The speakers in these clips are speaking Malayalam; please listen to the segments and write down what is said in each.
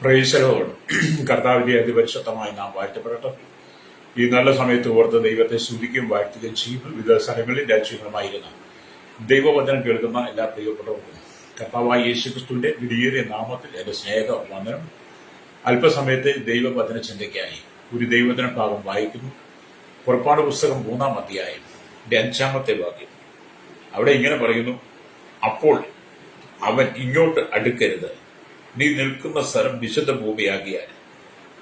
Praise the Lord. കർത്താവിന്റെ അതിപരിശുദ്ധമായ നാം വാഴ്ത്തപ്പെടട്ടെ. ഈ നല്ല സമയത്ത് ഓർത്ത് ദൈവത്തെ സ്തുതിക്കുകയും വാഴ്ത്തുകയും ചെയ്യും. വിവിധ സ്ഥലങ്ങളിൽ രാജ്യങ്ങളുമായിരുന്ന ദൈവവചനം കേൾക്കുന്ന എല്ലാ പ്രിയപ്പെട്ടവർക്കും കർത്താവായ യേശുക്രിസ്തുവിന്റെ വിലയേറിയ നാമത്തിൽ എന്റെ സ്നേഹ വന്ദനം. അല്പസമയത്തെ ദൈവവചന ചിന്തയ്ക്കായി ഒരു ദൈവവചന ഭാഗം വായിക്കുന്നു. പുറപ്പാട് പുസ്തകം 3-ാം അധ്യായം 5-ാമത്തെ വാക്യം. അവിടെ ഇങ്ങനെ പറയുന്നു: അപ്പോൾ അവൻ ഇങ്ങോട്ട് അടുക്കരുത്, നീ നിൽക്കുന്ന സ്ഥലം വിശുദ്ധ ഭൂമിയാകിയാൽ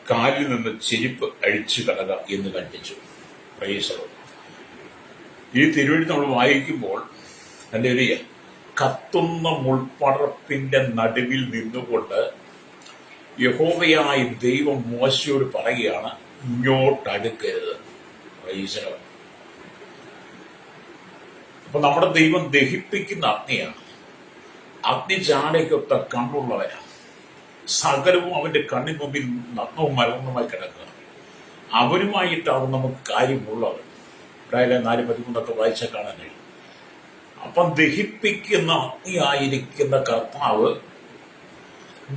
കാലിൽ നിന്ന് ചെരുപ്പ് അഴിച്ചു കളക എന്ന് കൽപ്പിച്ചു. Praise the Lord. ഈ തിരുവെഴുത്ത് നമ്മൾ വായിക്കുമ്പോൾ ഹല്ലേലൂയ, കത്തുന്ന മുൾപ്പടർപ്പിന്റെ നടുവിൽ നിന്നുകൊണ്ട് യഹോവയായ ദൈവം മോശയോട് പറയുകയാണ്, ഇങ്ങോട്ടടുക്കരുത്. Praise the Lord. അപ്പൊ നമ്മുടെ ദൈവം ദഹിപ്പിക്കുന്ന അഗ്നിയാണ്. അഗ്നിജാലയ്ക്കൊത്ത കണ്ണുള്ളവരാണ്. സകലവും അവന്റെ കണ്ണിന് മുമ്പിൽ നഗ്നവും മലർന്നുമായി കിടക്കുക. അവനുമായിട്ടാണ് നമുക്ക് കാര്യമുള്ളത്. ഇവിടെ 4:13 വായിച്ചാൽ കാണാൻ കഴിയും. അപ്പം ദഹിപ്പിക്കുന്ന അഗ്നിയായിരിക്കുന്ന കർത്താവ്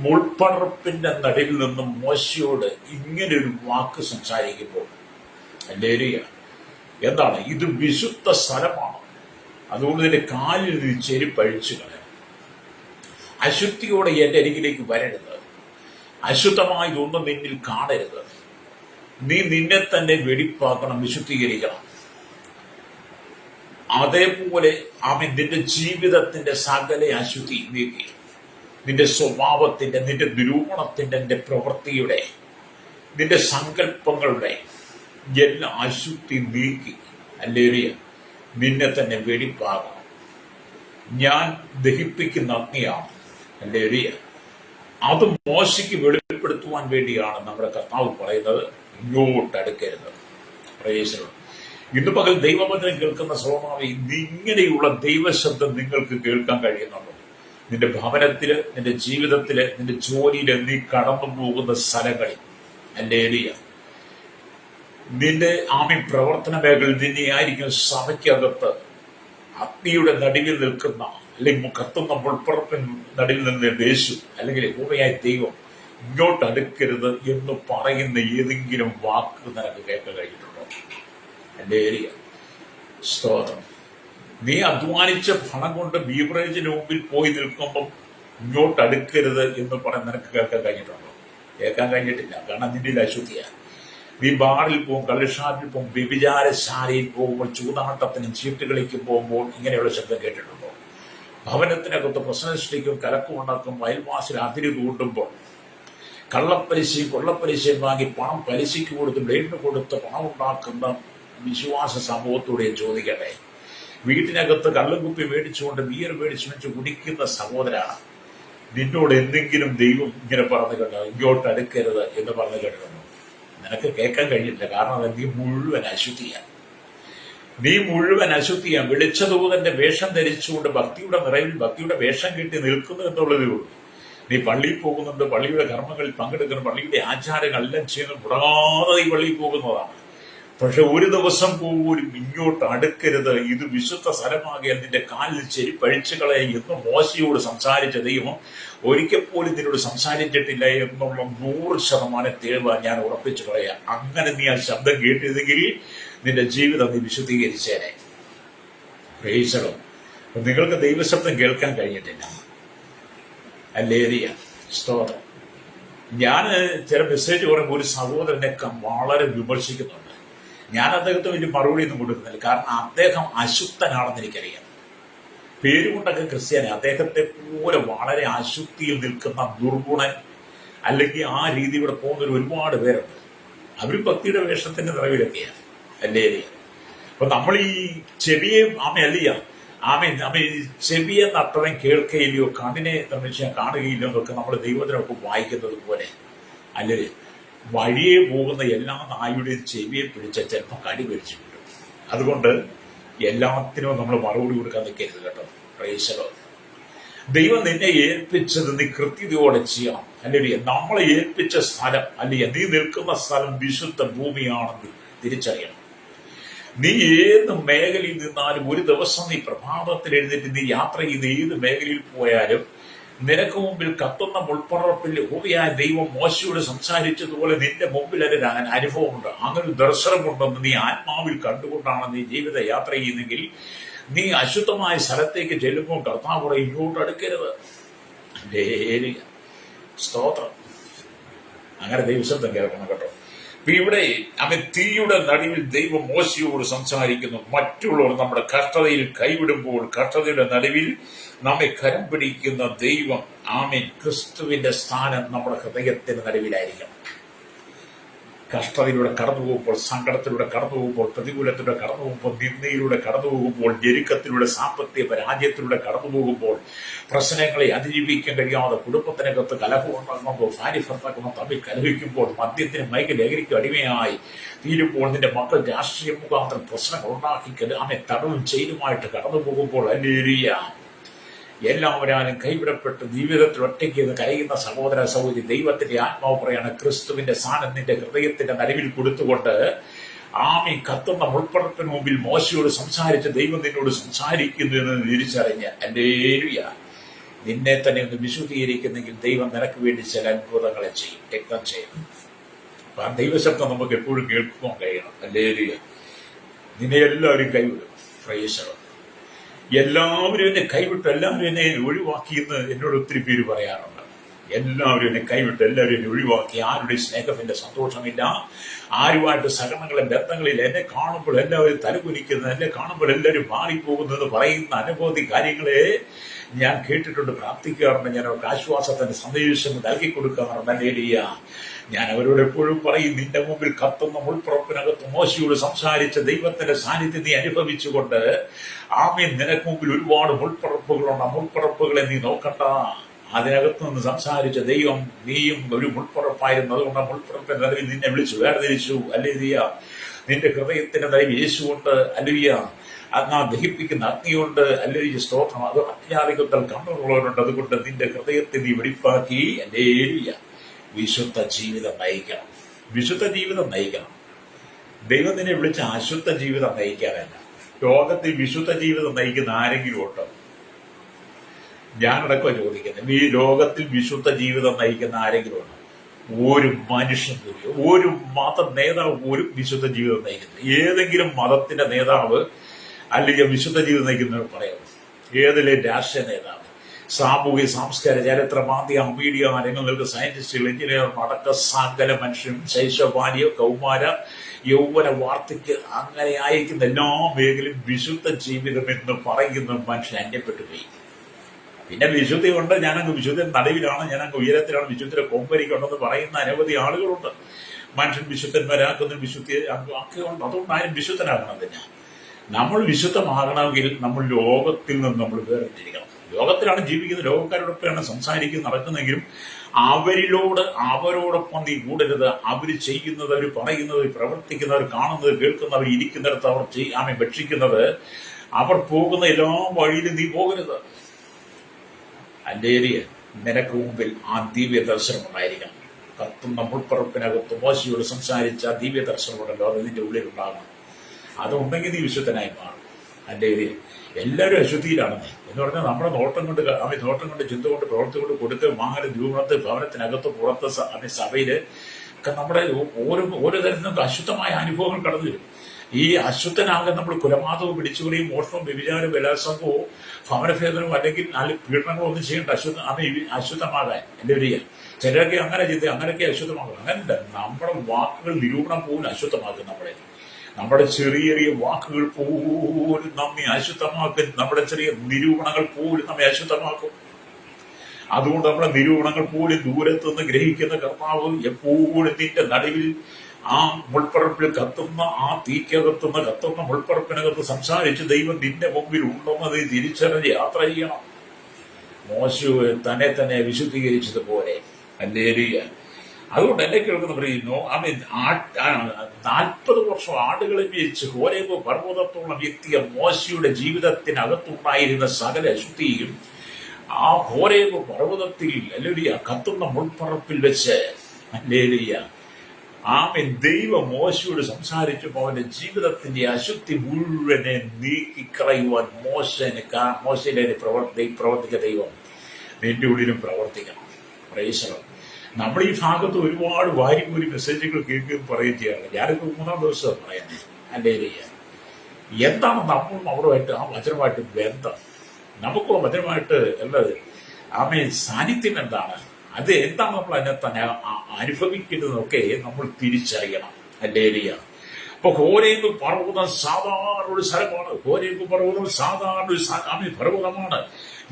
മുൾപ്പടർപ്പിന്റെ നടുവിൽ നിന്നും മോശയോട് ഇങ്ങനെ ഒരു വാക്ക് സംസാരിക്കുമ്പോൾ ഹല്ലേലൂയ, എന്താണ് ഇത്? വിശുദ്ധ സ്ഥലമാണ്. അതുകൊണ്ട് ഇതിന്റെ കാലിൽ നിന്ന് ചെരുപ്പ് അഴിച്ചു കളയാം. അശുദ്ധിയോടെ എന്റെ അരികിലേക്ക് വരരുത്. അശുദ്ധമായതൊന്നും നിന്നിൽ കാണരുത്. നീ നിന്നെ തന്നെ വെടിപ്പാക്കണം, വിശുദ്ധീകരിക്കണം. അതേപോലെ അവൻ നിന്റെ ജീവിതത്തിന്റെ സകല അശുദ്ധി നീക്കി, നിന്റെ സ്വഭാവത്തിന്റെ, നിന്റെ നിരൂപണത്തിന്റെ, നിന്റെ പ്രവൃത്തിയുടെ, നിന്റെ സങ്കല്പങ്ങളുടെ എല്ലാ അശുദ്ധി നീക്കി ഹല്ലേലൂയ നിന്നെ തന്നെ വെടിപ്പാക്കണം. ഞാൻ ദഹിപ്പിക്കുന്ന അഗ്നിയാണ്. ഹല്ലേലൂയ. അത് മോശയ്ക്ക് വെളിപ്പെടുത്തുവാൻ വേണ്ടിയാണ് നമ്മുടെ കർത്താവ് പറയുന്നത്, ഇങ്ങോട്ടടുക്കരുത്. Praise the Lord. ഇന്ന് പകൽ ദൈവവചനം കേൾക്കുന്ന സ്വഭാവി, ഇങ്ങനെയുള്ള ദൈവശബ്ദം നിങ്ങൾക്ക് കേൾക്കാൻ കഴിയുന്നുണ്ടോ? നിന്റെ ഭവനത്തില്, നിന്റെ ജീവിതത്തില്, നിന്റെ ജോലിയില്, നീ കടന്നു പോകുന്ന സ്ഥലങ്ങളിൽ ഹല്ലേലൂയ, നിന്റെ പ്രവർത്തന മേഖലയിൽ നിന്നെ ആയിരിക്കും സഭയ്ക്കകത്ത് അഗ്നിയുടെ നടുവിൽ നിൽക്കുന്ന, അല്ലെങ്കിൽ കത്തുന്ന മുൾപ്പറപ്പിൻ നടുവിൽ നിന്ന് യേശു അല്ലെങ്കിൽ യഹോവയായ ദൈവം ഇങ്ങോട്ട് അടുക്കരുത് എന്ന് പറയുന്ന ഏതെങ്കിലും വാക്ക് നിനക്ക് കേൾക്കാൻ കഴിഞ്ഞിട്ടുണ്ടോ? എന്റെ ഏരിയ സ്തോത്രം. നീ അധ്വാനിച്ച പണം കൊണ്ട് ബീവറേജിന് മുമ്പിൽ പോയി നിൽക്കുമ്പം ഇങ്ങോട്ട് അടുക്കരുത് എന്ന് പറഞ്ഞ് നിനക്ക് കേൾക്കാൻ കഴിഞ്ഞിട്ടുണ്ടോ? കേൾക്കാൻ കഴിഞ്ഞിട്ടില്ല. കാരണം നിന്റെ അശുദ്ധിയാണ്. നീ ബാറിൽ പോകും, കള്ളുഷാപ്പിൽ പോകും, വ്യഭിചാരശാലയിൽ പോകുമ്പോൾ, ചൂതാട്ടത്തിനും ചീട്ടുകളിക്കും പോകുമ്പോൾ ഇങ്ങനെയുള്ള ശബ്ദം കേട്ടിട്ടുണ്ടോ? ഭവനത്തിനകത്ത് പ്രശ്നം സൃഷ്ടിക്കും, കലക്കും ഉണ്ടാക്കും, അയൽവാസിൽ അതിരി കൂട്ടുമ്പോൾ കള്ളപ്പലിശയും കൊള്ളപ്പലിശയും വാങ്ങി പണം പലിശയ്ക്ക് കൊടുത്ത് ബ്ലേഡിന് കൊടുത്ത് പണം ഉണ്ടാക്കുന്ന വിശ്വാസ സമൂഹത്തോടെ ചോദിക്കട്ടെ. വീട്ടിനകത്ത് കള്ളുകുപ്പി മേടിച്ചുകൊണ്ട് ബിയർ മേടിച്ചു വെച്ച് കുടിക്കുന്ന സഹോദര, നിന്നോട് എന്തെങ്കിലും ദൈവം ഇങ്ങനെ പറഞ്ഞു കേട്ടോ, ഇങ്ങോട്ട് അടുക്കരുത് എന്ന് പറഞ്ഞു കേട്ടിട്ടുണ്ടോ? നിനക്ക് കേൾക്കാൻ കഴിയില്ല. കാരണം നീ മുഴുവൻ അശുദ്ധിയാണ്. നീ മുഴുവൻ അശുദ്ധിയാണ്. വെളിച്ചദൂതന്റെ വേഷം ധരിച്ചുകൊണ്ട് ഭക്തിയുടെ നിറവിൽ ഭക്തിയുടെ വേഷം കെട്ടി നിൽക്കുന്നു എന്നുള്ളതേ ഉള്ളൂ. നീ പള്ളിയിൽ പോകുന്നുണ്ട്, പള്ളിയുടെ കർമ്മങ്ങളിൽ പങ്കെടുക്കുന്നു, പള്ളിയുടെ ആചാരങ്ങളെല്ലാം ചെയ്യുന്നു, മുടങ്ങാതെ ഈ പള്ളിയിൽ പോകുന്നതാണ്. പക്ഷെ ഒരു ദിവസം പോലും ഇങ്ങോട്ട് അടുക്കരുത്, ഇത് വിശുദ്ധ സ്ഥലമാകിയാൽ നിന്റെ കാലിൽ ചെരുപ്പഴിച്ചു കളയ എന്ന് മോശയോട് സംസാരിച്ച ദൈവം ഒരിക്കൽ പോലും നിന്നോട് സംസാരിച്ചിട്ടില്ല എന്നുള്ള 100% തെളിവ് ഞാൻ ഉറപ്പിച്ചു കളയാം. അങ്ങനെ നീ ആ ശബ്ദം കേട്ടിരുന്നെങ്കിൽ നിന്റെ ജീവിതം നീ വിശുദ്ധീകരിച്ചേനെ. Praise the Lord. നിങ്ങൾക്ക് ദൈവശബ്ദം കേൾക്കാൻ കഴിഞ്ഞിട്ടില്ല. ഹല്ലേലൂയ, സ്തോത്രം. ഞാൻ ചില മെസ്സേജ് പറയുമ്പോൾ ഒരു സഹോദരനെ വളരെ വിമർശിക്കുന്നുണ്ട്. ഞാൻ അദ്ദേഹത്തെ വലിയ മറുപടി ഒന്നും കൊടുക്കുന്നില്ല. കാരണം അദ്ദേഹം അശുദ്ധനാണെന്ന് എനിക്കറിയാം. പേരുകൊണ്ടൊക്കെ ക്രിസ്ത്യാനി. അദ്ദേഹത്തെ പോലെ വളരെ അശുദ്ധിയിൽ നിൽക്കുന്ന ദുർഗുണൻ അല്ലെങ്കിൽ ആ രീതിയിലൂടെ പോകുന്ന ഒരുപാട് പേരുണ്ട്. അവരും ഭക്തിയുടെ വേഷത്തിന്റെ നിറവിലൊക്കെയാണ്. അല്ലേ? അപ്പൊ നമ്മൾ ഈ ചെവിയെ ചെവിയെ നട്ടവൻ കേൾക്കയില്ലയോ, കണ്ണിനെ നിർമ്മിച്ചാൽ കാണുകയില്ലോ എന്നൊക്കെ നമ്മൾ ദൈവത്തിനൊക്കെ വായിക്കുന്നത് പോലെ അല്ലേ? വഴിയെ പോകുന്ന എല്ലാ നായുടെയും ചെവിയെ പിടിച്ച ചിലപ്പോൾ കടി പിടിച്ചു കിട്ടും. അതുകൊണ്ട് എല്ലാത്തിനും നമ്മൾ മറുപടി കൊടുക്കാൻ നിൽക്കരുത് കേട്ടോ. Praise the Lord. ദൈവം നിന്നെ ഏൽപ്പിച്ചത് നീ കൃത്യതയോടെ ചെയ്യണം. അല്ലെങ്കിൽ നമ്മളെ ഏൽപ്പിച്ച സ്ഥലം അല്ലെങ്കിൽ നീ നിൽക്കുന്ന സ്ഥലം വിശുദ്ധ ഭൂമിയാണെന്ന് തിരിച്ചറിയണം. നീ ഏത് മേഖലയിൽ നിന്നാലും ഒരു ദിവസം നീ പ്രഭാതത്തിൽ എഴുന്നേറ്റ് നീ യാത്ര ചെയ്ത് ഏത് മേഖലയിൽ പോയാലും നിനക്ക് മുമ്പിൽ കത്തുന്ന മുൾപ്പറപ്പിൽ യഹോവയായ ദൈവം മോശയോട് സംസാരിച്ചതുപോലെ നിന്റെ മുമ്പിൽ ഒരു അനുഭവമുണ്ട്, അങ്ങനെ ഒരു ദർശനമുണ്ടെന്ന് നീ ആത്മാവിൽ കണ്ടുകൊണ്ടാണ് നീ ജീവിത യാത്ര ചെയ്യുന്നെങ്കിൽ നീ അശുദ്ധമായ സ്ഥലത്തേക്ക് ചെല്ലുമ്പോൾ കർത്താവ് പറയും, ഇങ്ങോട്ട് അടുക്കരുത്. സ്തോത്രം. അങ്ങനെ ദൈവശബ്ദം കേൾക്കണം കേട്ടോ. ഇവിടെ അവൻ തീയുടെ നടുവിൽ ദൈവം മോശയോട് സംസാരിക്കുന്നു. മറ്റുള്ളവർ നമ്മുടെ കഷ്ടതയിൽ കൈവിടുമ്പോൾ കഷ്ടതയുടെ നടുവിൽ നമ്മെ കരം പിടിക്കുന്ന ദൈവം, ആമേൻ, ക്രിസ്തുവിന്റെ സ്ഥാനം നമ്മുടെ ഹൃദയത്തിന് നടുവിലായിരിക്കണം. കഷ്ടതയിലൂടെ കടന്നു പോകുമ്പോൾ, സങ്കടത്തിലൂടെ കടന്നു പോകുമ്പോൾ, പ്രതികൂലത്തിലൂടെ കടന്നു പോകുമ്പോൾ, നിന്ദയിലൂടെ കടന്നു പോകുമ്പോൾ, ഞെരുക്കത്തിലൂടെ, സാമ്പത്തിക പരാജയത്തിലൂടെ കടന്നു പോകുമ്പോൾ, പ്രശ്നങ്ങളെ അതിജീവിക്കാൻ കഴിയാതെ കുടുംബത്തിനകത്ത് കലഹം ഉണ്ടാകുമ്പോൾ, ഭാര്യ ഭർത്താക്കൾ തമ്മിൽ കലഹിക്കുമ്പോൾ, മദ്യത്തിന് മയക്ക് ലഹരിക്ക് അടിമയായി തീരുമ്പോൾ, നിന്റെ മക്കൾ രാഷ്ട്രീയ മുഖാന്തരം പ്രശ്നങ്ങൾ ഉണ്ടാക്കി ആമെ തടവും ചെയ്തുമായിട്ട് കടന്നു പോകുമ്പോൾ, ഹല്ലേലൂയ, എല്ലാവരും കൈവിടപ്പെട്ട് ജീവിതത്തിൽ ഒറ്റയ്ക്ക് കരയുന്ന സഹോദര സഹോദരി, ദൈവത്തിന്റെ ആത്മാവ് പറയാണ്, ക്രിസ്തുവിന്റെ സ്ഥാനം നിന്റെ ഹൃദയത്തിന്റെ നടുവിൽ കൊടുത്തുകൊണ്ട് ആമീൻ കത്തുന്ന മുൾപ്പറപ്പിന് മുമ്പിൽ മോശയോട് സംസാരിച്ച് ദൈവം നിന്നോട് സംസാരിക്കുന്നു എന്ന് തിരിച്ചറിഞ്ഞ്, ഹല്ലേലൂയ, നിന്നെ തന്നെ ഒന്ന് വിശുദ്ധീകരിക്കുന്നെങ്കിൽ ദൈവം നിനക്ക് വേണ്ടി ചില അത്ഭുതങ്ങളെ ചെയ്യും, രക്തം ചെയ്യും. അപ്പൊ ആ ദൈവശബ്ദം നമുക്ക് എപ്പോഴും കേൾക്കുവാൻ കഴിയണം. ഹല്ലേലൂയ. നിന്നെ എല്ലാവരും കൈവിടും. പ്രൈസ്. എല്ലാവരും എന്നെ കൈവിട്ട്, എല്ലാവരും എന്നെ ഒഴിവാക്കിയെന്ന് എന്നോട് ഒത്തിരി പേര് പറയാറുണ്ട്. എല്ലാവരും എന്നെ കൈവിട്ട്, എല്ലാവരും എന്നെ ഒഴിവാക്കി, ആരുടെ സ്നേഹം, എന്റെ സന്തോഷമില്ല, ആരുമായിട്ട് സഹകരണങ്ങളെ ബന്ധങ്ങളിൽ എന്നെ കാണുമ്പോൾ എല്ലാവരും തലകുനിക്കുന്നത്, എന്നെ കാണുമ്പോൾ എല്ലാവരും മാറിപ്പോകുന്നത് പറയുന്ന അനവധി കാര്യങ്ങളെ ഞാൻ കേട്ടിട്ടുണ്ട്, പ്രാർത്ഥിക്കാറുണ്ട്. ഞാൻ അവർക്ക് ആശ്വാസത്തിന്റെ സന്ദേശം നൽകി കൊടുക്കാറുണ്ട്. ഹല്ലേലൂയ. ഞാൻ അവരോട് എപ്പോഴും പറയും, നിന്റെ മുമ്പിൽ കത്തുന്ന മുൾപ്പുറപ്പിനകത്ത് മോശയോട് സംസാരിച്ച ദൈവത്തിന്റെ സാന്നിധ്യം നീ അനുഭവിച്ചുകൊണ്ട് ആമേൻ, നിനക്ക് മുമ്പിൽ ഒരുപാട് മുൾപ്പുറപ്പുകളുണ്ട്. ആ മുൾപ്പുറപ്പുകളെ നീ നോക്കണ്ട. അതിനകത്ത് നിന്ന് സംസാരിച്ച ദൈവം നീയും ഒരു മുൾപ്പുറപ്പായിരുന്നു. അതുകൊണ്ട് ആ മുൾപ്പുറപ്പിന്റെ നടുവിൽ നിന്നെ വിളിച്ചു വേർതിരിച്ചു. ഹല്ലേലൂയ. നിന്റെ ഹൃദയത്തിന്റെ നടുവിൽ യേശുവുണ്ട്. ഹല്ലേലൂയ. ആ ദഹിപ്പിക്കുന്ന അഗ്നിയുണ്ട്. ഹല്ലേലൂയ. സ്തോത്രം. അത് അജ്ഞാതികത്താൽ കണ്ണുള്ളവരുണ്ട്. അതുകൊണ്ട് നിന്റെ ഹൃദയത്തെ നീ വെടിപ്പാക്കി, ഹല്ലേലൂയ, വിശുദ്ധ ജീവിതം നയിക്കണം. വിശുദ്ധ ജീവിതം നയിക്കണം. ദൈവം നിന്നെ വിളിച്ച അശുദ്ധ ജീവിതം നയിക്കാനല്ല. ലോകത്തിൽ വിശുദ്ധ ജീവിതം നയിക്കുന്ന ആരെങ്കിലും ഉണ്ടോ? ഞാനടക്കം ചോദിക്കുന്നത്, ഈ ലോകത്തിൽ വിശുദ്ധ ജീവിതം നയിക്കുന്ന ആരെങ്കിലും ഉണ്ടോ? ഒരു മനുഷ്യൻ പോലും, ഒരു മത നേതാവ് പോലും വിശുദ്ധ ജീവിതം നയിക്കുന്നത്. ഏതെങ്കിലും മതത്തിന്റെ നേതാവ് അല്ലെങ്കിൽ വിശുദ്ധ ജീവിതം നയിക്കുന്നവർ പറയാം. ഏതിലെ രാഷ്ട്രീയ നേതാവ്, സാമൂഹിക സാംസ്കാരിക ചരിത്ര മാധ്യമ മീഡിയ രംഗങ്ങൾക്ക് സയന്റിസ്റ്റുകൾ, എഞ്ചിനീയർ അടക്കം സകല മനുഷ്യരും ശൈശവ കൗമാര യൗവന വാർദ്ധക്യ അങ്ങനെ ആയിരിക്കുന്ന എല്ലാ മേഖലയും വിശുദ്ധ ജീവിതം എന്ന് പറയുന്ന മനുഷ്യൻ അന്യപ്പെട്ടു പോയി. പിന്നെ വിശുദ്ധി കൊണ്ട് ഞാനങ്ങ് വിശുദ്ധ നടുവിലാണ്, ഞാനങ്ങ് ഉയരത്തിലാണ്, വിശുദ്ധിയുടെ കൊമ്പരിക്കുണ്ടെന്ന് പറയുന്ന അനവധി ആളുകളുണ്ട്. മനുഷ്യൻ വിശുദ്ധന്മാരാക്കുന്ന വിശുദ്ധി ആക്കിയുണ്ട്. അതുകൊണ്ട് ആരും വിശുദ്ധനാകണമെന്നില്ല. നമ്മൾ വിശുദ്ധമാകണമെങ്കിൽ നമ്മൾ ലോകത്തിൽ നിന്ന് നമ്മൾ വേറിട്ടിരിക്കണം. ലോകത്തിലാണ് ജീവിക്കുന്നത്, ലോകക്കാരോടൊപ്പമാണ് സംസാരിക്കുന്നത്, നടക്കുന്നെങ്കിലും അവരോടൊപ്പം നീ കൂടരുത്. അവര് ചെയ്യുന്നത്, അവർ പറയുന്നത്, പ്രവർത്തിക്കുന്നവർ, കാണുന്നത്, കേൾക്കുന്നവർ, ഇരിക്കുന്നിടത്ത് അവർ ആമെ ഭക്ഷിക്കുന്നത്, അവർ പോകുന്ന എല്ലാ വഴിയിലും നീ പോകരുത്. ഹല്ലേലൂയ. നിനക്ക് മുമ്പിൽ ആ ദിവ്യ ദർശനം ഉണ്ടായിരിക്കണം. കത്തുന്ന മുൾപ്പറപ്പിനകത്ത് മോശയോട് സംസാരിച്ച ആ ദിവ്യ ദർശനമുണ്ടല്ലോ, അത് നിന്റെ ഉള്ളിലുണ്ടാകണം. അതുണ്ടെങ്കിൽ നീ വിശുദ്ധനായി മാറും. ഹല്ലേലൂയ. എല്ലാവരും അശുദ്ധിയിലാണെന്നേ എന്ന് പറഞ്ഞാൽ നമ്മുടെ നോട്ടം കൊണ്ട്, നോട്ടം കൊണ്ട്, ചിന്ത കൊണ്ട്, പ്രവൃത്തി കൊണ്ട്, കൊടുക്കൽ, വാങ്ങൽ, രൂപത്ത്, ഭവനത്തിനകത്ത്, പുറത്ത്, സഭയില് ഒക്കെ നമ്മുടെ ഓരോ തരത്തിലും അശുദ്ധമായ അനുഭവങ്ങൾ കടന്നു വരും. ഈ അശുദ്ധനാകാൻ നമ്മൾ കുലപാതകവും, പിടിച്ചുകളിയും, മോഷണവും, വ്യഭിചാരവും, ബലാത്സംഗവും, ഭവനഭേദനവും അല്ലെങ്കിൽ ഭീഷണങ്ങളോ ഒന്നും ചെയ്യേണ്ട അശുദ്ധമാകാൻ. എന്റെ ഒരു ചിലരൊക്കെ അങ്ങനെ ചെയ്ത് അങ്ങനെയൊക്കെ അശുദ്ധമാകും. അങ്ങനെയുണ്ട്. നമ്മുടെ വാക്കുകൾ നിരൂപണം പോലും അശുദ്ധമാക്കും. നമ്മുടെ ചെറിയ ചെറിയ വാക്കുകൾ പോലും നമ്മെ അശുദ്ധമാക്കും. നമ്മുടെ ചെറിയ നിരൂപണങ്ങൾ പോലും നമ്മെ അശുദ്ധമാക്കും. അതുകൊണ്ട് നമ്മുടെ നിരൂപണങ്ങൾ പോലും ദൂരത്തുനിന്ന് ഗ്രഹിക്കുന്ന കർത്താവ് എപ്പോഴും നിന്റെ നടുവിൽ ആ മുൾപ്പറപ്പിൽ കത്തുന്ന, ആ തീക്കകത്തുന്ന കത്തുന്ന മുൾപ്പറപ്പിനകത്ത് സംസാരിച്ച് ദൈവം നിന്റെ മുമ്പിൽ ഉണ്ടെന്നത് തിരിച്ചറിഞ്ഞ് യാത്ര ചെയ്യണം. മോശ തന്നെ വിശുദ്ധീകരിച്ചതുപോലെ. ഹല്ലേലൂയ. അതുകൊണ്ട് എന്നെ കേൾക്കുന്ന പറയുന്നു, 40 വർഷം ആടുകളെ മേയിച്ച് ഹോരേബ് പർവ്വതത്തോളം എത്തിയ മോശയുടെ ജീവിതത്തിനകത്തുണ്ടായിരുന്ന സകല അശുദ്ധിയും ആ ഹോരേബ് പർവ്വതത്തിൽ, ഹല്ലേലൂയ, കത്തുന്ന മുൾപ്പറപ്പിൽ വെച്ച്, ഹല്ലേലൂയ, ദൈവം മോശയോട് സംസാരിച്ചപ്പോൾ അവന്റെ ജീവിതത്തിന്റെ അശുദ്ധി മുഴുവനെ നീക്കിക്കളയുവാൻ മോശയിലെ പ്രവർത്തിക്ക ദൈവം നിന്റെ ഉള്ളിലും പ്രവർത്തിക്കണം. പ്രൈസലോ. നമ്മൾ ഈ ഭാഗത്ത് ഒരുപാട് വാരിക്കൂരി മെസ്സേജുകൾ കേൾക്കുകയും പറയുകയും ചെയ്യാറ്. ഞാനിപ്പോൾ 3-ാം ദിവസം പറയുന്നത് അല്ലേ. എന്താണ് നമ്മളും അവരുമായിട്ട് ആ വചനമായിട്ട് ബന്ധം? നമുക്കുള്ള വചനമായിട്ട് ഉള്ളത് സാന്നിധ്യം എന്താണ്? അത് എന്താണ് നമ്മൾ അതിനകത്ത് അനുഭവിക്കുന്നതൊക്കെ നമ്മൾ തിരിച്ചറിയണം. അല്ലേലിയ. അപ്പൊ ഹോരേബ് പർവ്വതം സാധാരണ ഒരു സ്ഥലമാണ്. ഹോരേബ് പർവ്വതം സാധാരണ ഒരു പർവ്വതമാണ്.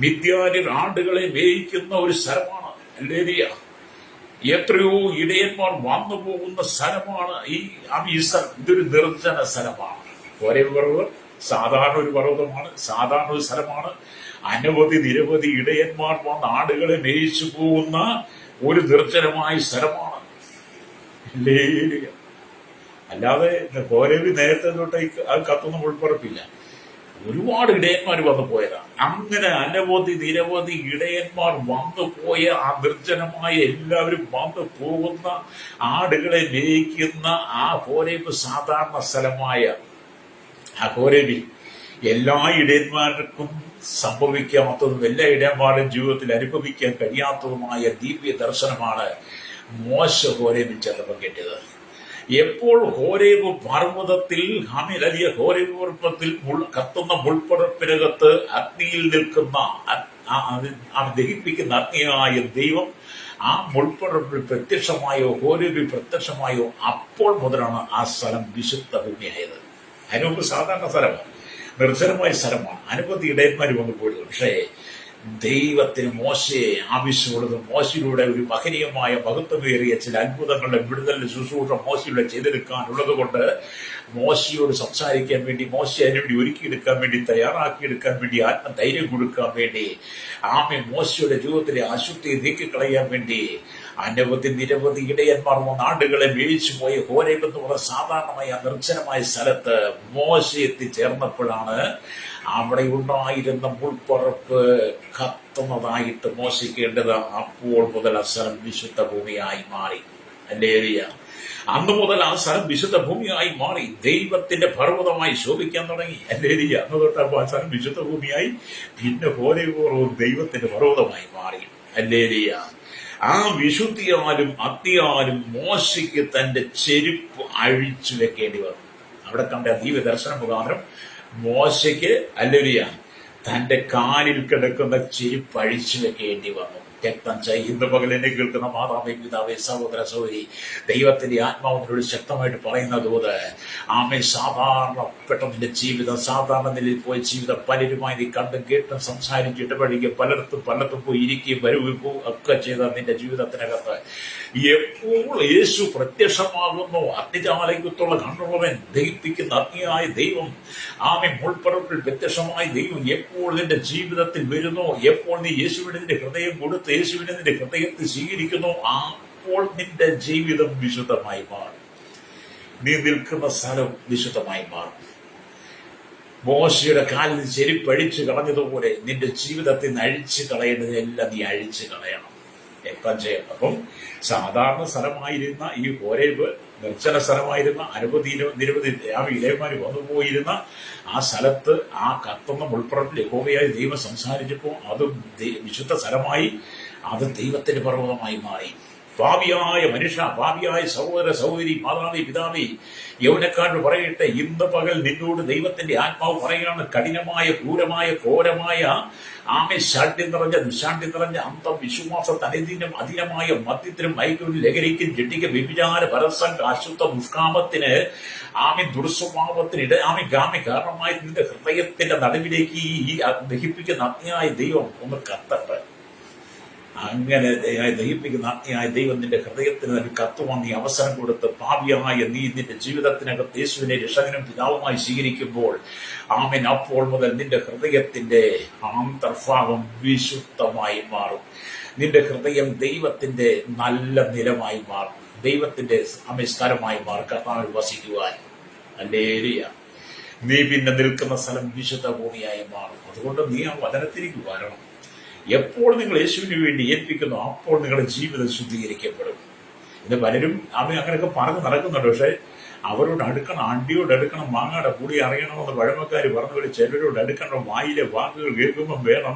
മിദ്യാനിൽ ആടുകളെ മേയിക്കുന്ന ഒരു സ്ഥലമാണ്. അല്ലേലിയ. എത്രയോ ഇടയന്മാർ വന്നു പോകുന്ന സ്ഥലമാണ് ഈ സ്ഥലം. ഇതൊരു നിർജ്ജന സ്ഥലമാണ്. ഹോരേബ് പർവ്വതം സാധാരണ ഒരു പർവ്വതമാണ്, സാധാരണ ഒരു സ്ഥലമാണ്. നിരവധി ഇടയന്മാർ വന്ന് ആടുകളെ മേയിച്ചു പോകുന്ന ഒരു നിർജ്ജനമായ സ്ഥലമാണ്. അല്ലാതെ ഹോരേബ് നേരത്തെ തൊട്ട് അത് കത്തുന്ന ഉൾപ്പറപ്പില്ല. ഒരുപാട് ഇടയന്മാർ വന്നു പോയതാണ്. അങ്ങനെ നിരവധി ഇടയന്മാർ വന്നു പോയ ആ നിർജ്ജനമായ എല്ലാവരും വന്നു പോകുന്ന ആടുകളെ മേയിക്കുന്ന ആ ഹോരേബ് സാധാരണ സ്ഥലമായ ആ ഹോരേബിൽ എല്ലാ ഇടയന്മാർക്കും സംഭവിക്കാത്തതും എല്ലാ ഇടയന്മാരുടെ ജീവിതത്തിൽ അനുഭവിക്കാൻ കഴിയാത്തതുമായ ദിവ്യ ദർശനമാണ് മോശ ഹോരേബിൽ ചെന്നപ്പോൾ കിട്ടിയത്. എപ്പോൾ ഹോരേബ് പർവ്വതത്തിൽ ഹോരേബ് പർവ്വതത്തിൽ കത്തുന്ന മുൾപ്പടപ്പിനകത്ത് അഗ്നിയിൽ നിൽക്കുന്ന ദഹിപ്പിക്കുന്ന അഗ്നിയായ ദൈവം ആ മുൾപ്പടപ്പിൽ പ്രത്യക്ഷമായോ ഹോരേബിൽ പ്രത്യക്ഷമായോ അപ്പോൾ മുതലാണ് ആ സ്ഥലം വിശുദ്ധ ഭൂമിയായത്. അതിനുമുമ്പ് സാധാരണ സ്ഥലമാണ്, നിർജ്ജനമായ സ്ഥലമാണ്. അനവധി ഇടയന്മാർ വന്നു പോയത്. പക്ഷേ ദൈവത്തിന് മോശയെ ആവശ്യമുള്ളത് മോശയിലൂടെ ഒരു മഹനീയമായ മഹത്വമേറിയ ചില അത്ഭുതങ്ങളുടെ വിടുതലിന്റെ ശുശ്രൂഷ മോശയിലൂടെ ചെയ്തെടുക്കാനുള്ളത് കൊണ്ട് മോശയോട് സംസാരിക്കാൻ വേണ്ടി, മോശയെ അതിനുവേണ്ടി ഒരുക്കിയെടുക്കാൻ വേണ്ടി, തയ്യാറാക്കിയെടുക്കാൻ വേണ്ടി, ആത്മധൈര്യം കൊടുക്കാൻ വേണ്ടി, മോശയുടെ ജീവിതത്തിലെ അശുദ്ധിയെ നീക്കിക്കളയാൻ വേണ്ടി നിരവധി ഇടയന്മാർ നാടുകളെ മേയിച്ചു പോയ ഹോരേബ് എന്ന് പറഞ്ഞ സാധാരണമായ നിർജ്ജനമായ സ്ഥലത്ത് മോശ എത്തിച്ചേർന്നപ്പോഴാണ് അവിടെ ഉണ്ടായിരുന്ന മുൾപ്പറപ്പ് കത്തുന്നതായിട്ട് മോശിക്കേണ്ടത്. അപ്പോൾ മുതൽ ആ സ്ഥലം വിശുദ്ധ ഭൂമിയായി മാറി. അല്ലേലിയ. അന്ന് മുതൽ ആ സ്ഥലം വിശുദ്ധ ഭൂമിയായി മാറി, ദൈവത്തിന്റെ പർവ്വതമായി ശോഭിക്കാൻ തുടങ്ങി. അല്ലേലിയ. അന്ന് തൊട്ട് ആ സ്ഥലം വിശുദ്ധ ഭൂമിയായി, പിന്നെ ഹോരേബ് ദൈവത്തിന്റെ പർവ്വതമായി മാറി. അല്ലേലിയ. ആ വിശുദ്ധിയാലും അഗ്നിയാലും മോശയ്ക്ക് തന്റെ ചെരുപ്പ് അഴിച്ചു വെക്കേണ്ടി വന്നു. അവിടെ കണ്ട ദിവ്യ ദർശന മുഖാന്തരം മോശയ്ക്ക് അല്ലേലൂയ തന്റെ കാലിൽ കിടക്കുന്ന ചെരുപ്പ് അഴിച്ചു വെക്കേണ്ടി വന്നു. രക്തം ഇന്ന് പകൽ എന്നെ കേൾക്കുന്ന മാതാവേ, പിതാവേ, സഹോദര സഹോദരി, ദൈവത്തിന്റെ ആത്മാവിനോട് ശക്തമായിട്ട് പറയുന്ന തോത് സാധാരണപ്പെട്ട നിന്റെ ജീവിതം, സാധാരണ നിലയിൽ പോയ ജീവിതം പലരുമായി നീ കണ്ടും കേട്ടും സംസാരിച്ച് ഇടപഴകി പലർത്തും പോയി ഇരിക്കുകയും വരുകയും ഒക്കെ ചെയ്ത നിന്റെ ജീവിതത്തിനകത്ത് എപ്പോൾ യേശു പ്രത്യക്ഷമാകുന്നു, അഗ്നിജാലയത്തുള്ള കണ്ണുള്ളവൻ, ദഹിപ്പിക്കുന്ന അഗ്നിയായ ദൈവം, മുൾപ്പറപ്പിൽ വ്യത്യസ്തമായ ദൈവം എപ്പോൾ നിന്റെ ജീവിതത്തിൽ വരുന്നു, എപ്പോൾ നീ യേശുവിന്റെ ഹൃദയം കൊടുത്ത് യേശുവിനെ നിന്റെ ഹൃദയത്തിൽ സ്വീകരിക്കുന്നു, അപ്പോൾ നിന്റെ ജീവിതം വിശുദ്ധമായി മാറും. നീ നിൽക്കുന്ന സ്ഥലം വിശുദ്ധമായി മാറും. മോശയുടെ കാലിൽ ചെരുപ്പഴിച്ചു കളഞ്ഞതുപോലെ നിന്റെ ജീവിതത്തിൽ നിന്ന് അഴിച്ചു കളയേണ്ടതെല്ലാം നീ അഴിച്ചു കളയണം. രക്തം ചെയ്യണം. അപ്പം സാധാരണ സ്ഥലമായിരുന്ന ഈ ഹോരേബ് നിർജ്ജന സ്ഥലമായിരുന്ന നിരവധി ഇടയന്മാർ വന്നുപോയിരുന്ന ആ സ്ഥലത്ത് ആ കത്തുന്ന മുൾപ്പുറത്തിൽ യഹോവയായ ദൈവം സംസാരിച്ചപ്പോൾ അത് വിശുദ്ധ സ്ഥലമായി, അത് ദൈവത്തിന്റെ പർവ്വതമായി മാറി. പാപിയായ മനുഷ്യ, പാപിയായ സഹോദര സഹോദരി, മാതാവി, പിതാവി, യൗവനക്കാരൻ പറയട്ടെ, ഇന്ന് പകൽ നിന്നോട് ദൈവത്തിന്റെ ആത്മാവ് പറയുകയാണ്, കഠിനമായ ക്രൂരമായ ഘോരമായ ശാഠ്യം നിറഞ്ഞ ദുശാഠ്യം നിറഞ്ഞ അന്തം വിശ്വാസത്തിന് അധീനമായ മദ്യത്തിനും മയക്കും ലഹരിക്കും ജഡിക്കും വ്യഭിചാര പരസംഗ അശുദ്ധ ദുഷ്കാമത്തിന് ദുർസ്വഭാവത്തിന് കാരണമായി നിന്റെ ഹൃദയത്തിന്റെ നടുവിലേക്ക് ഈ ദഹിപ്പിക്കുന്ന അഗ്നിയായ ദൈവം ഒന്ന് കത്തട്ടെ. അങ്ങനെ ദഹിപ്പിക്കുന്ന അഗ്നിയായ ദൈവം നിന്റെ ഹൃദയത്തിന് തന്നെ കത്തുവാൻ നീ അവസരം കൊടുത്ത് പാപിയായ നീ നിന്റെ ജീവിതത്തിനകത്ത് യേശുവിനെ രക്ഷകനും പിതാവുമായി സ്വീകരിക്കുമ്പോൾ അപ്പോൾ മുതൽ നിന്റെ ഹൃദയത്തിന്റെ അന്തർഭാഗം വിശുദ്ധമായി മാറും. നിന്റെ ഹൃദയം ദൈവത്തിന്റെ നല്ല നിലമായി മാറും, ദൈവത്തിന്റെ സ്ഥലമായി മാറും, കർത്താവിൽ വസിക്കുവാൻ. ഹല്ലേലൂയ. നീ പിന്നെ നിൽക്കുന്ന സ്ഥലം വിശുദ്ധ ഭൂമിയായി മാറും. അതുകൊണ്ട് നീ ആ വചനത്തിലേക്ക് വരണം. എപ്പോൾ നിങ്ങൾ യേശുവിന് വേണ്ടി ഏൽപ്പിക്കുന്നു, അപ്പോൾ നിങ്ങളുടെ ജീവിതം ശുദ്ധീകരിക്കപ്പെടും. ഇത് പലരും അങ്ങനെയൊക്കെ പറഞ്ഞ് നടക്കുന്നുണ്ട്. പക്ഷെ അവരോട് അടുക്കണം, അണ്ടിയോട് അടുക്കണം, മാങ്ങയുടെ കൂടി അറിയണമെന്ന് പഴമക്കാർ പറഞ്ഞ പോലെ ചിലരോട് അടുക്കണം. വായിലെ വാക്കുകൾ കേൾക്കുമ്പോൾ വേണം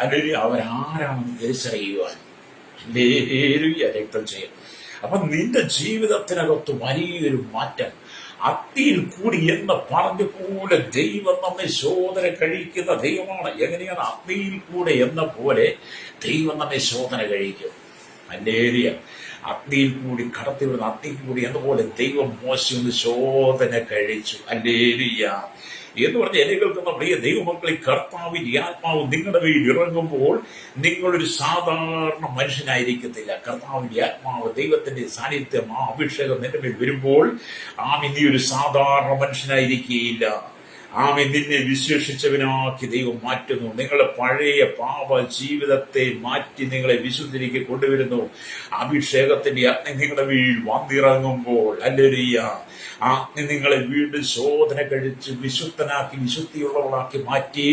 അല്ലെങ്കിൽ അവരാരാണെന്ന് തിരിച്ചറിയുവാൻ ഹല്ലേലൂയ രക്തം ചെയ്യും. അപ്പൊ നിന്റെ ജീവിതത്തിനകത്ത് വലിയൊരു മാറ്റം. അത്തിയിൽ കൂടി എന്ന് പറഞ്ഞ പോലെ ദൈവം നമ്മെ ശോധന കഴിക്കുന്ന ദൈവമാണ്. എങ്ങനെയാണ്? അഗ്നിയിൽ കൂടെ എന്ന പോലെ ദൈവം നമ്മെ ശോധന കഴിക്കും. ഹല്ലേലൂയ. അഗ്നിയിൽ കൂടി കടത്തി വിടുന്ന അഗ്നിയിൽ കൂടി എന്നപോലെ ദൈവം മോശം ശോധന കഴിച്ചു. ഹല്ലേലൂയ. എന്ന് പറഞ്ഞ എന്നെ കേൾക്കുന്ന പ്രിയ ദൈവമക്കളെ, കർത്താവിന്റെ ആത്മാവ് നിങ്ങളുടെ മേൽ ഇറങ്ങുമ്പോൾ നിങ്ങളൊരു സാധാരണ മനുഷ്യനായിരിക്കത്തില്ല. കർത്താവിന്റെ ആത്മാവ്, ദൈവത്തിന്റെ സാന്നിധ്യം, ആ അഭിഷേകം നിന്റെ മേൽ വരുമ്പോൾ നീ ഒരു സാധാരണ മനുഷ്യനായിരിക്കുകയില്ല. നിന്നെ വിശേഷിച്ചവനാക്കി ദൈവം മാറ്റുന്നു. നിങ്ങളുടെ പഴയ പാപ ജീവിതത്തെ മാറ്റി നിങ്ങളെ വിശുദ്ധിക്ക് കൊണ്ടുവരുന്നു. അഭിഷേകത്തിന്റെ അഗ്നി നിങ്ങളുടെ വീട്ടിൽ വന്നിറങ്ങുമ്പോൾ ഹല്ലേലൂയ, നിങ്ങളെ വീണ്ടും ശോധന കഴിച്ച് വിശുദ്ധനാക്കി വിശുദ്ധിയുള്ളവളാക്കി മാറ്റി.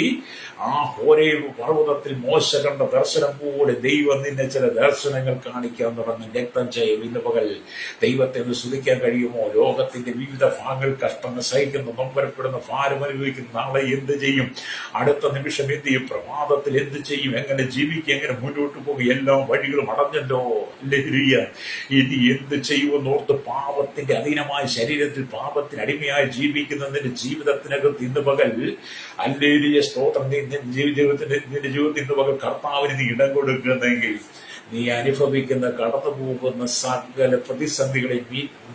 ഹോരേബ് പർവ്വതത്തിൽ മോശ കണ്ട ദർശനം പോലെ ദൈവം നിന്നെ ചില ദർശനങ്ങൾ കാണിക്കാൻ തുടങ്ങും. രക്തം ചെയ്യും. ഇന്ന് പകൽ ദൈവത്തെ ഒന്ന് സ്തുതിക്കാൻ കഴിയുമോ? ലോകത്തിന്റെ വിവിധ ഭാഗങ്ങൾ കഷ്ടങ്ങൾ സഹിക്കുന്നു, നൊമ്പരപ്പെടുന്ന, ഭാരം അനുഭവിക്കുന്ന, നാളെ എന്ത് ചെയ്യും, അടുത്ത നിമിഷം എന്ത് ചെയ്യും, പ്രഭാതത്തിൽ എന്ത് ചെയ്യും, എങ്ങനെ ജീവിക്കും, എങ്ങനെ മുന്നോട്ട് പോകും, എല്ലാ വഴികളും അടഞ്ഞല്ലോ. ഹല്ലേലൂയ. ഇനി എന്ത് ചെയ്യുമെന്നോർത്ത് പാപത്തിന്റെ അധീനമായ ശരീരത്തിൽ പാപത്തിന് അടിമയായി ജീവിക്കുന്നതിന്റെ ജീവിതത്തിനകത്ത് ഇന്ന് പകൽ ഹല്ലേലൂയ സ്തോത്രം, നിന്റെ ജീവിതത്തിൽ ഇന്ന് പകൽ കർത്താവിന് നീ ഇടം കൊടുക്കുന്നെങ്കിൽ നീ അനുഭവിക്കുന്ന കടന്നു പോകുന്ന സകല പ്രതിസന്ധികളെ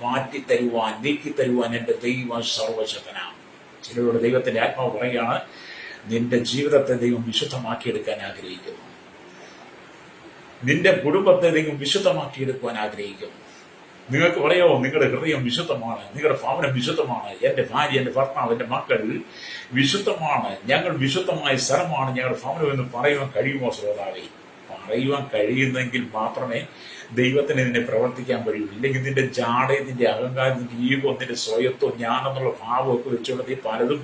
മാറ്റിത്തരുവാൻ, നീക്കിത്തരുവാൻ എന്റെ ദൈവം സർവശക്തനാണ്. ചിലരോട് ദൈവത്തിന്റെ ആത്മാവ് പറയുകയാണ്, നിന്റെ ജീവിതത്തെ ദൈവം വിശുദ്ധമാക്കിയെടുക്കാൻ ആഗ്രഹിക്കുന്നു. നിന്റെ കുടുംബത്തെ ദൈവം വിശുദ്ധമാക്കിയെടുക്കുവാൻ ആഗ്രഹിക്കുന്നു. നിങ്ങൾക്ക് പറയാമോ, നിങ്ങളുടെ ഹൃദയം വിശുദ്ധമാണ്, നിങ്ങളുടെ ഭവനം വിശുദ്ധമാണ്, എന്റെ ഭാര്യ, എന്റെ ഭർത്താവ്, എന്റെ മക്കൾ വിശുദ്ധമാണ്, ഞങ്ങൾ വിശുദ്ധമായ സ്ഥലമാണ് ഞങ്ങളുടെ ഭവനം എന്ന് പറയുവാൻ കഴിയുമോ? ശ്രോതാവേ, പറയുവാൻ കഴിയുന്നെങ്കിൽ മാത്രമേ ദൈവത്തിന് നിന്നെ പ്രവർത്തിക്കാൻ കഴിയൂ. ഇല്ലെങ്കിൽ നിന്റെ ജാടയും നിന്റെ അഹങ്കാരം, നിന്റെ ഈഗോ, നിന്റെ സ്വയത്വം, ഞാനെന്നുള്ള ഭാവമൊക്കെ വെച്ചുകൊണ്ട് നീ പലതും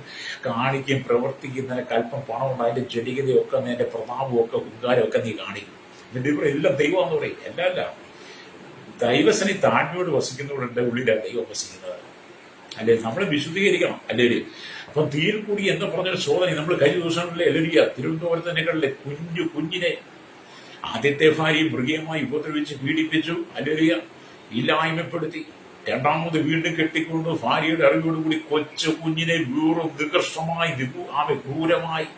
കാണിക്കുകയും പ്രവർത്തിക്കുന്നതിന് കൽപ്പം പണമുണ്ട്, അതിന്റെ ജഡികതയൊക്കെ, നിന്റെ പ്രതാപമൊക്കെ, ഉദ്കാരമൊക്കെ നീ കാണിക്കും. നിന്റെ ഇവിടെ എല്ലാം ദൈവമാണെന്ന് പറയും. എല്ലാം ദൈവസനി താഴ്മയോട് വസിക്കുന്നവരുടെ ഉള്ളിലാണ് ദൈവം വസിക്കുന്നത്. അല്ലെ, നമ്മളെ വിശുദ്ധീകരിക്കണം. അല്ലേ? അപ്പം തീയിൽ കൂടി എന്ന് പറഞ്ഞൊരു ശോധന നമ്മൾ കഴിഞ്ഞ ദിവസങ്ങളിലെ എല്ലരിയ തിരുവനന്തപുരത്തിനെകളിലെ കുഞ്ഞിനെ ആദ്യത്തെ ഭാര്യ മൃഗീയമായി ഉപദ്രവിച്ച് പീഡിപ്പിച്ചു. അല്ലേലിയ, ഇല്ലായ്മപ്പെടുത്തി. രണ്ടാമത് വീണ്ടും കെട്ടിക്കൊണ്ട് ഭാര്യയുടെ അറിവോടുകൂടി കൊച്ചു കുഞ്ഞിനെ വീറും നികർഷമായി ക്രൂരമായി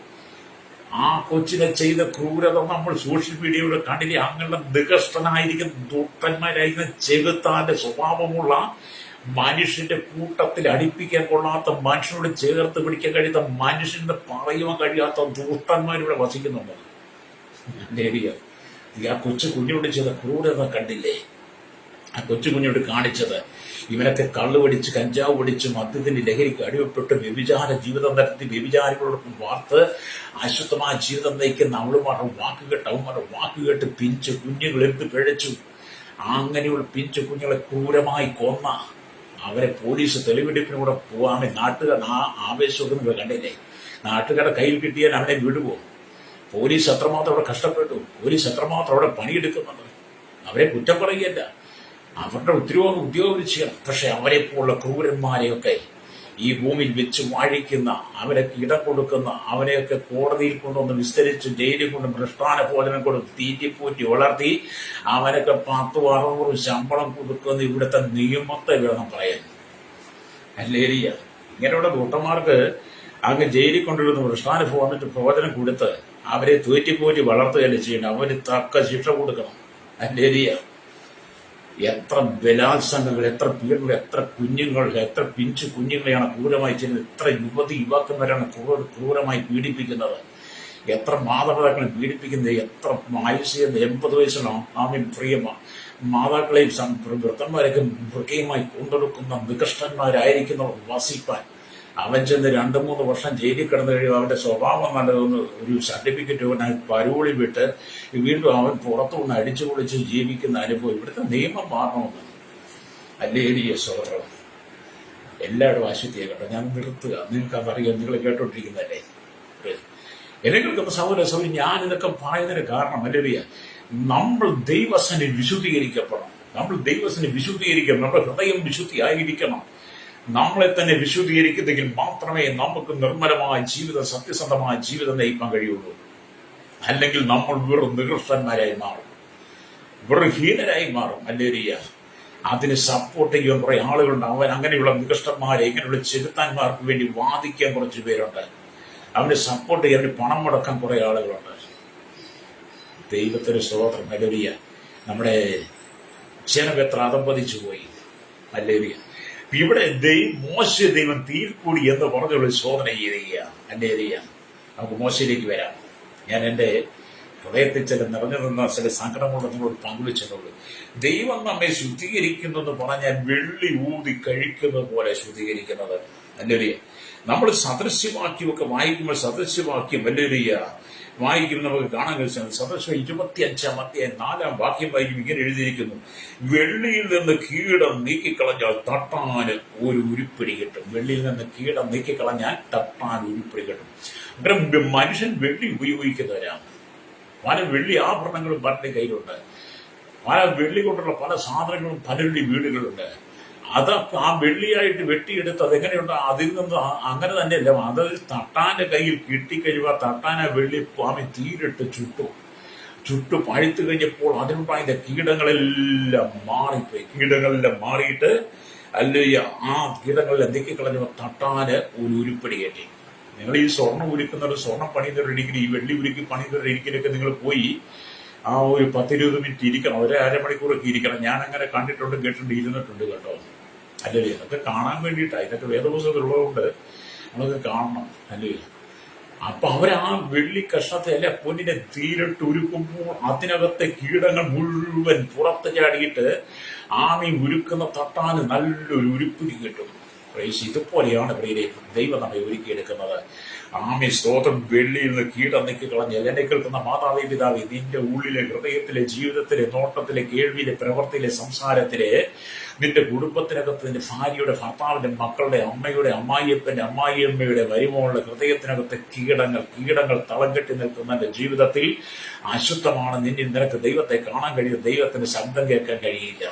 ആ കൊച്ചിനെ ചെയ്ത ക്രൂരത നമ്മൾ സോഷ്യൽ മീഡിയയുടെ കണ്ടില്ലേ. അങ്ങനെ നികഷ്ടനായിരിക്കുന്ന ദുഷ്ടന്മാരായിരിക്കുന്ന ചെകുത്താന്റെ സ്വഭാവമുള്ള മനുഷ്യന്റെ കൂട്ടത്തിൽ അടുപ്പിക്കാൻ കൊള്ളാത്ത, മനുഷ്യനോട് ചേർത്ത് പിടിക്കാൻ കഴിയാത്ത, മനുഷ്യന് പറയുവാൻ കഴിയാത്ത ദുഷ്ടന്മാരിവിടെ വസിക്കുന്നുണ്ട്. ആ കൊച്ചു കുഞ്ഞോട് ചെയ്ത ക്രൂരത കണ്ടില്ലേ? ആ കൊച്ചു കുഞ്ഞോട് കാണിച്ചത് ഇവനൊക്കെ കള്ളു പിടിച്ച്, കഞ്ചാവ് പിടിച്ച്, മദ്യത്തിന്റെ ലഹരിക്ക് അടിമപ്പെട്ട് വ്യഭിചാര ജീവിതം നടത്തി, വ്യഭിചാരികളോടൊപ്പം വാർത്ത് അശുദ്ധമായ ജീവിതം നയിക്കുന്ന അവളുമാരുടെ വാക്കുകേട്ട്, അവന്മാരുടെ വാക്കുകേട്ട് പിഞ്ചു കുഞ്ഞുങ്ങൾ എടുത്ത് പിഴച്ചു. അങ്ങനെയുള്ള പിഞ്ചു കുഞ്ഞുങ്ങളെ ക്രൂരമായി കൊന്ന അവരെ പോലീസ് തെളിവെടുപ്പിനൂടെ പോവാണ്. നാട്ടുകാർ ആ ആവേശമൊക്കെ നിങ്ങൾ കണ്ടില്ലേ? നാട്ടുകാരുടെ കയ്യിൽ കിട്ടിയാൽ അവനെ വിടുവോ? പോലീസ് എത്രമാത്രം അവിടെ കഷ്ടപ്പെട്ടു, പോലീസ് എത്രമാത്രം അവിടെ പണിയെടുക്കുന്നുണ്ട്. അവരെ കുറ്റം പറയുകയല്ല, അവരുടെ ഉദ്യോഗം ചെയ്യണം. പക്ഷെ അവരെ പോലുള്ള ക്രൂരന്മാരെയൊക്കെ ഈ ഭൂമിയിൽ വെച്ച് വാഴിക്കുന്ന, അവരൊക്കെ ഇടം കൊടുക്കുന്ന, അവരെയൊക്കെ കോടതിയിൽ കൊണ്ടൊന്ന് വിസ്തരിച്ച് ജയിലിൽ കൊണ്ട് മൃഷ്ടാന ഭോജനം കൊണ്ട് തീറ്റിപ്പൂറ്റി വളർത്തി അവനൊക്കെ 10-60 ശമ്പളം കൊടുക്കുന്ന ഇവിടുത്തെ നിയമത്തെ വേണം പറയാൻ. അല്ലേരിയ, ഇങ്ങനെയുള്ള കൂട്ടന്മാർക്ക് അങ്ങ് ജയിലിൽ കൊണ്ടുവരുന്ന മൃഷ്ടാന ഭോജനം കൊടുത്ത് അവരെ തീറ്റിപ്പൂറ്റി വളർത്തുകയല്ലേ ചെയ്യണം. അവന് തക്ക ശിക്ഷ കൊടുക്കണം. അല്ലേരിയ, എത്ര ബലാത്സംഗങ്ങൾ, എത്ര പീഡനങ്ങൾ, എത്ര കുഞ്ഞുങ്ങൾ, എത്ര പിഞ്ചു കുഞ്ഞുങ്ങളെയാണ് ക്രൂരമായി ചെയ്യുന്നത്. എത്ര യുവാക്കന്മാരാണ് ക്രൂരമായി പീഡിപ്പിക്കുന്നത്. എത്ര മാതാപിതാക്കളെ പീഡിപ്പിക്കുന്നത്. എത്ര ആയുസ് 80 വയസ്സിലാണ് പ്രിയ മാതാക്കളെയും വൃത്തന്മാരെയൊക്കെ മൃഗീയമായി കൊണ്ടെടുക്കുന്ന നികഷ്ടന്മാരായിരിക്കുന്നവർ വസിപ്പാൻ അവൻ ചെന്ന് 2-3 വർഷം ജയിലിൽ കിടന്നു കഴിയുമ്പോൾ അവന്റെ സ്വഭാവം നല്ലതെന്ന് ഒരു സർട്ടിഫിക്കറ്റ് അവൻ പരോളി വിട്ട് വീണ്ടും അവൻ പുറത്തുനിന്ന് അടിച്ചു പൊളിച്ച് ജീവിക്കുന്ന അനുഭവം. ഇവിടുത്തെ നിയമം മാറണമെന്ന്. അല്ലേലിയ സഹോദരൻ, എല്ലായിടും ആശുദ്ധിയെ കേട്ടോ. ഞാൻ നിർത്തുക, നിങ്ങൾക്ക് അതറിയാം, നിങ്ങൾ കേട്ടോണ്ടിരിക്കുന്നതല്ലേ. എന്നെ കേൾക്കുന്ന സഹോദര, ഞാൻ ഇതൊക്കെ പറയുന്നതിന് കാരണം അല്ലേലിയ, നമ്മൾ ദൈവസനെ വിശുദ്ധീകരിക്കപ്പെടണം. നമ്മൾ ദൈവസനെ വിശുദ്ധീകരിക്കണം. നമ്മുടെ ഹൃദയം വിശുദ്ധിയായിരിക്കണം. നമ്മളെ തന്നെ വിശുദ്ധീകരിക്കുന്നെങ്കിൽ മാത്രമേ നമുക്ക് നിർമ്മലമായ ജീവിതം, സത്യസന്ധമായ ജീവിതം നയിക്കാൻ കഴിയുള്ളൂ. അല്ലെങ്കിൽ നമ്മൾ വെറും നികൃഷ്ടന്മാരായി മാറും, വെറും ഹീനരായി മാറും. അല്ലേരിയ അതിന് സപ്പോർട്ട് ചെയ്യാൻ കുറെ ആളുകളുണ്ട്. അവൻ അങ്ങനെയുള്ള നികൃഷ്ടന്മാരെ, ഇങ്ങനെയുള്ള ചെറുത്താന്മാർക്ക് വേണ്ടി വാദിക്കാൻ കുറച്ച് പേരുണ്ട്. അവന് സപ്പോർട്ട് ചെയ്യാൻ പണം മുടക്കാൻ കുറെ ആളുകളുണ്ട്. ദൈവത്തിന് സ്തോത്രം. അല്ലേരിയ നമ്മുടെ ജനം എത്ര അധംപതിച്ചു പോയി. അല്ലേരിയ ഇവിടെ മോശ ദൈവം തീർക്കൂടി എന്ന് പറഞ്ഞുള്ള ശോധന ചെയ്യുക. അല്ലേരിയ നമുക്ക് മോശയിലേക്ക് വരാം. ഞാൻ എൻ്റെ ഹൃദയത്തിൽ ചില നിറഞ്ഞു നിന്ന ചില സങ്കടങ്ങളോട് നിങ്ങളോട് പങ്കുവെച്ചെന്നുള്ളൂ. ദൈവം നമ്മെ ശുദ്ധീകരിക്കുന്നെന്ന് പറഞ്ഞാൽ വെള്ളി ഊതി കഴിക്കുന്നത് പോലെ ശുദ്ധീകരിക്കുന്നത്. അല്ലേരിയ നമ്മൾ സദൃശ്യവാക്യമൊക്കെ വായിക്കുമ്പോൾ സദൃശ്യവാക്യം അല്ലേരിയ വായിക്കുമ്പോൾ നമുക്ക് കാണാൻ കഴിച്ചാൽ സദൃശ്യം 25-ാം അധ്യായം 4-ാം വാക്യം വായിക്കും. ഇങ്ങനെ എഴുതിയിരിക്കുന്നു: വെള്ളിയിൽ നിന്ന് കീടം നീക്കിക്കളഞ്ഞാൽ തട്ടാന് ഒരു ഉരുപ്പിടി കിട്ടും. വെള്ളിയിൽ നിന്ന് കീടം നീക്കിക്കളഞ്ഞാൽ തട്ടാൻ ഉരുപ്പിടി കിട്ടും. അങ്ങനെ മനുഷ്യൻ വെള്ളി ഉപയോഗിക്കുന്നവരാണ്. പല വെള്ളി ആഭരണങ്ങളും പലരുടെ കയ്യിലുണ്ട്. പല വെള്ളി കൊണ്ടുള്ള പല സാധനങ്ങളും പലരുടെ വീടുകളുണ്ട്. അതൊക്കെ ആ വെള്ളിയായിട്ട് വെട്ടിയെടുത്ത് അതെങ്ങനെയുണ്ട്, അതിൽ നിന്ന് അങ്ങനെ തന്നെയല്ല, അത് തട്ടാന്റെ കയ്യിൽ കിട്ടിക്കഴിയുമ്പോൾ തട്ടാൻ ആ വെള്ളി പാമി തീരിട്ട് ചുട്ടു പഴുത്തു കഴിഞ്ഞപ്പോൾ അതിനുണ്ടായ കീടങ്ങളെല്ലാം മാറിപ്പോയി. കീടങ്ങളെല്ലാം മാറിയിട്ട് അല്ലയ്യ ആ കീടങ്ങളെല്ലാം നീക്കിക്കളഞ്ഞപ്പോൾ തട്ടാന് ഒരു ഉരുപ്പടി കയറ്റി. നിങ്ങൾ ഈ സ്വർണ്ണം ഉരുക്കുന്നവർ, സ്വർണ്ണം പണിയുന്നവരിടിക്കൽ, ഈ വെള്ളി ഉരുക്കി പണിയുന്നവരിടിക്കലൊക്കെ നിങ്ങൾ പോയി ആ ഒരു 10-20 മിനിറ്റ് ഇരിക്കണം, ഒരു അരമണിക്കൂറൊക്കെ ഇരിക്കണം. ഞാൻ അങ്ങനെ കണ്ടിട്ടുണ്ട്, കേട്ടിട്ടുണ്ട്, ഇരുന്നിട്ടുണ്ട് കേട്ടോ. അല്ലേ ഇതൊക്കെ കാണാൻ വേണ്ടിയിട്ടാണ്. ഇതൊക്കെ വേദപുസ്തകത്തിലുള്ളതുകൊണ്ട് നമ്മളൊക്കെ കാണണം. അല്ലേ അപ്പൊ അവരാ വെള്ളി കഷ്ണത്തെ അല്ലെ പൊന്നിനെ തീരിട്ട് ഉരുക്കുമ്പോൾ അതിനകത്തെ കീടങ്ങൾ മുഴുവൻ പുറത്ത് ചാടിയിട്ട് ആമി ഉരുക്കുന്ന തട്ടാന് നല്ലൊരു ഉരുപ്പിടി കിട്ടും. ഇതുപോലെയാണ് ദൈവം നമ്മെ ഒരുക്കിയെടുക്കുന്നത്. ആമി സ്തോത്രം. വെള്ളിയിൽ നിന്ന് കീടം നീക്കി കളഞ്ഞ് എന്നെ കേൾക്കുന്ന മാതാവേ പിതാവേ, നിന്റെ ഉള്ളിലെ, ഹൃദയത്തിലെ, ജീവിതത്തിലെ, നോട്ടത്തിലെ, കേൾവിയിലെ, പ്രവൃത്തിയിലെ, സംസാരത്തിലെ, നിന്റെ കുടുംബത്തിനകത്ത്, നിന്റെ ഭാര്യയുടെ, ഭർത്താവിന്റെ, മക്കളുടെ, അമ്മയുടെ, അമ്മായിയപ്പന്റെ, അമ്മായിയമ്മയുടെ, വരുമോളുടെ ഹൃദയത്തിനകത്തെ കീടങ്ങൾ തളം കെട്ടി നിൽക്കുന്ന എന്റെ ജീവിതത്തിൽ അശുദ്ധമാണ്. നിനക്ക് ദൈവത്തെ കാണാൻ കഴിയും, ദൈവത്തിന്റെ ശബ്ദം കേൾക്കാൻ കഴിയില്ല.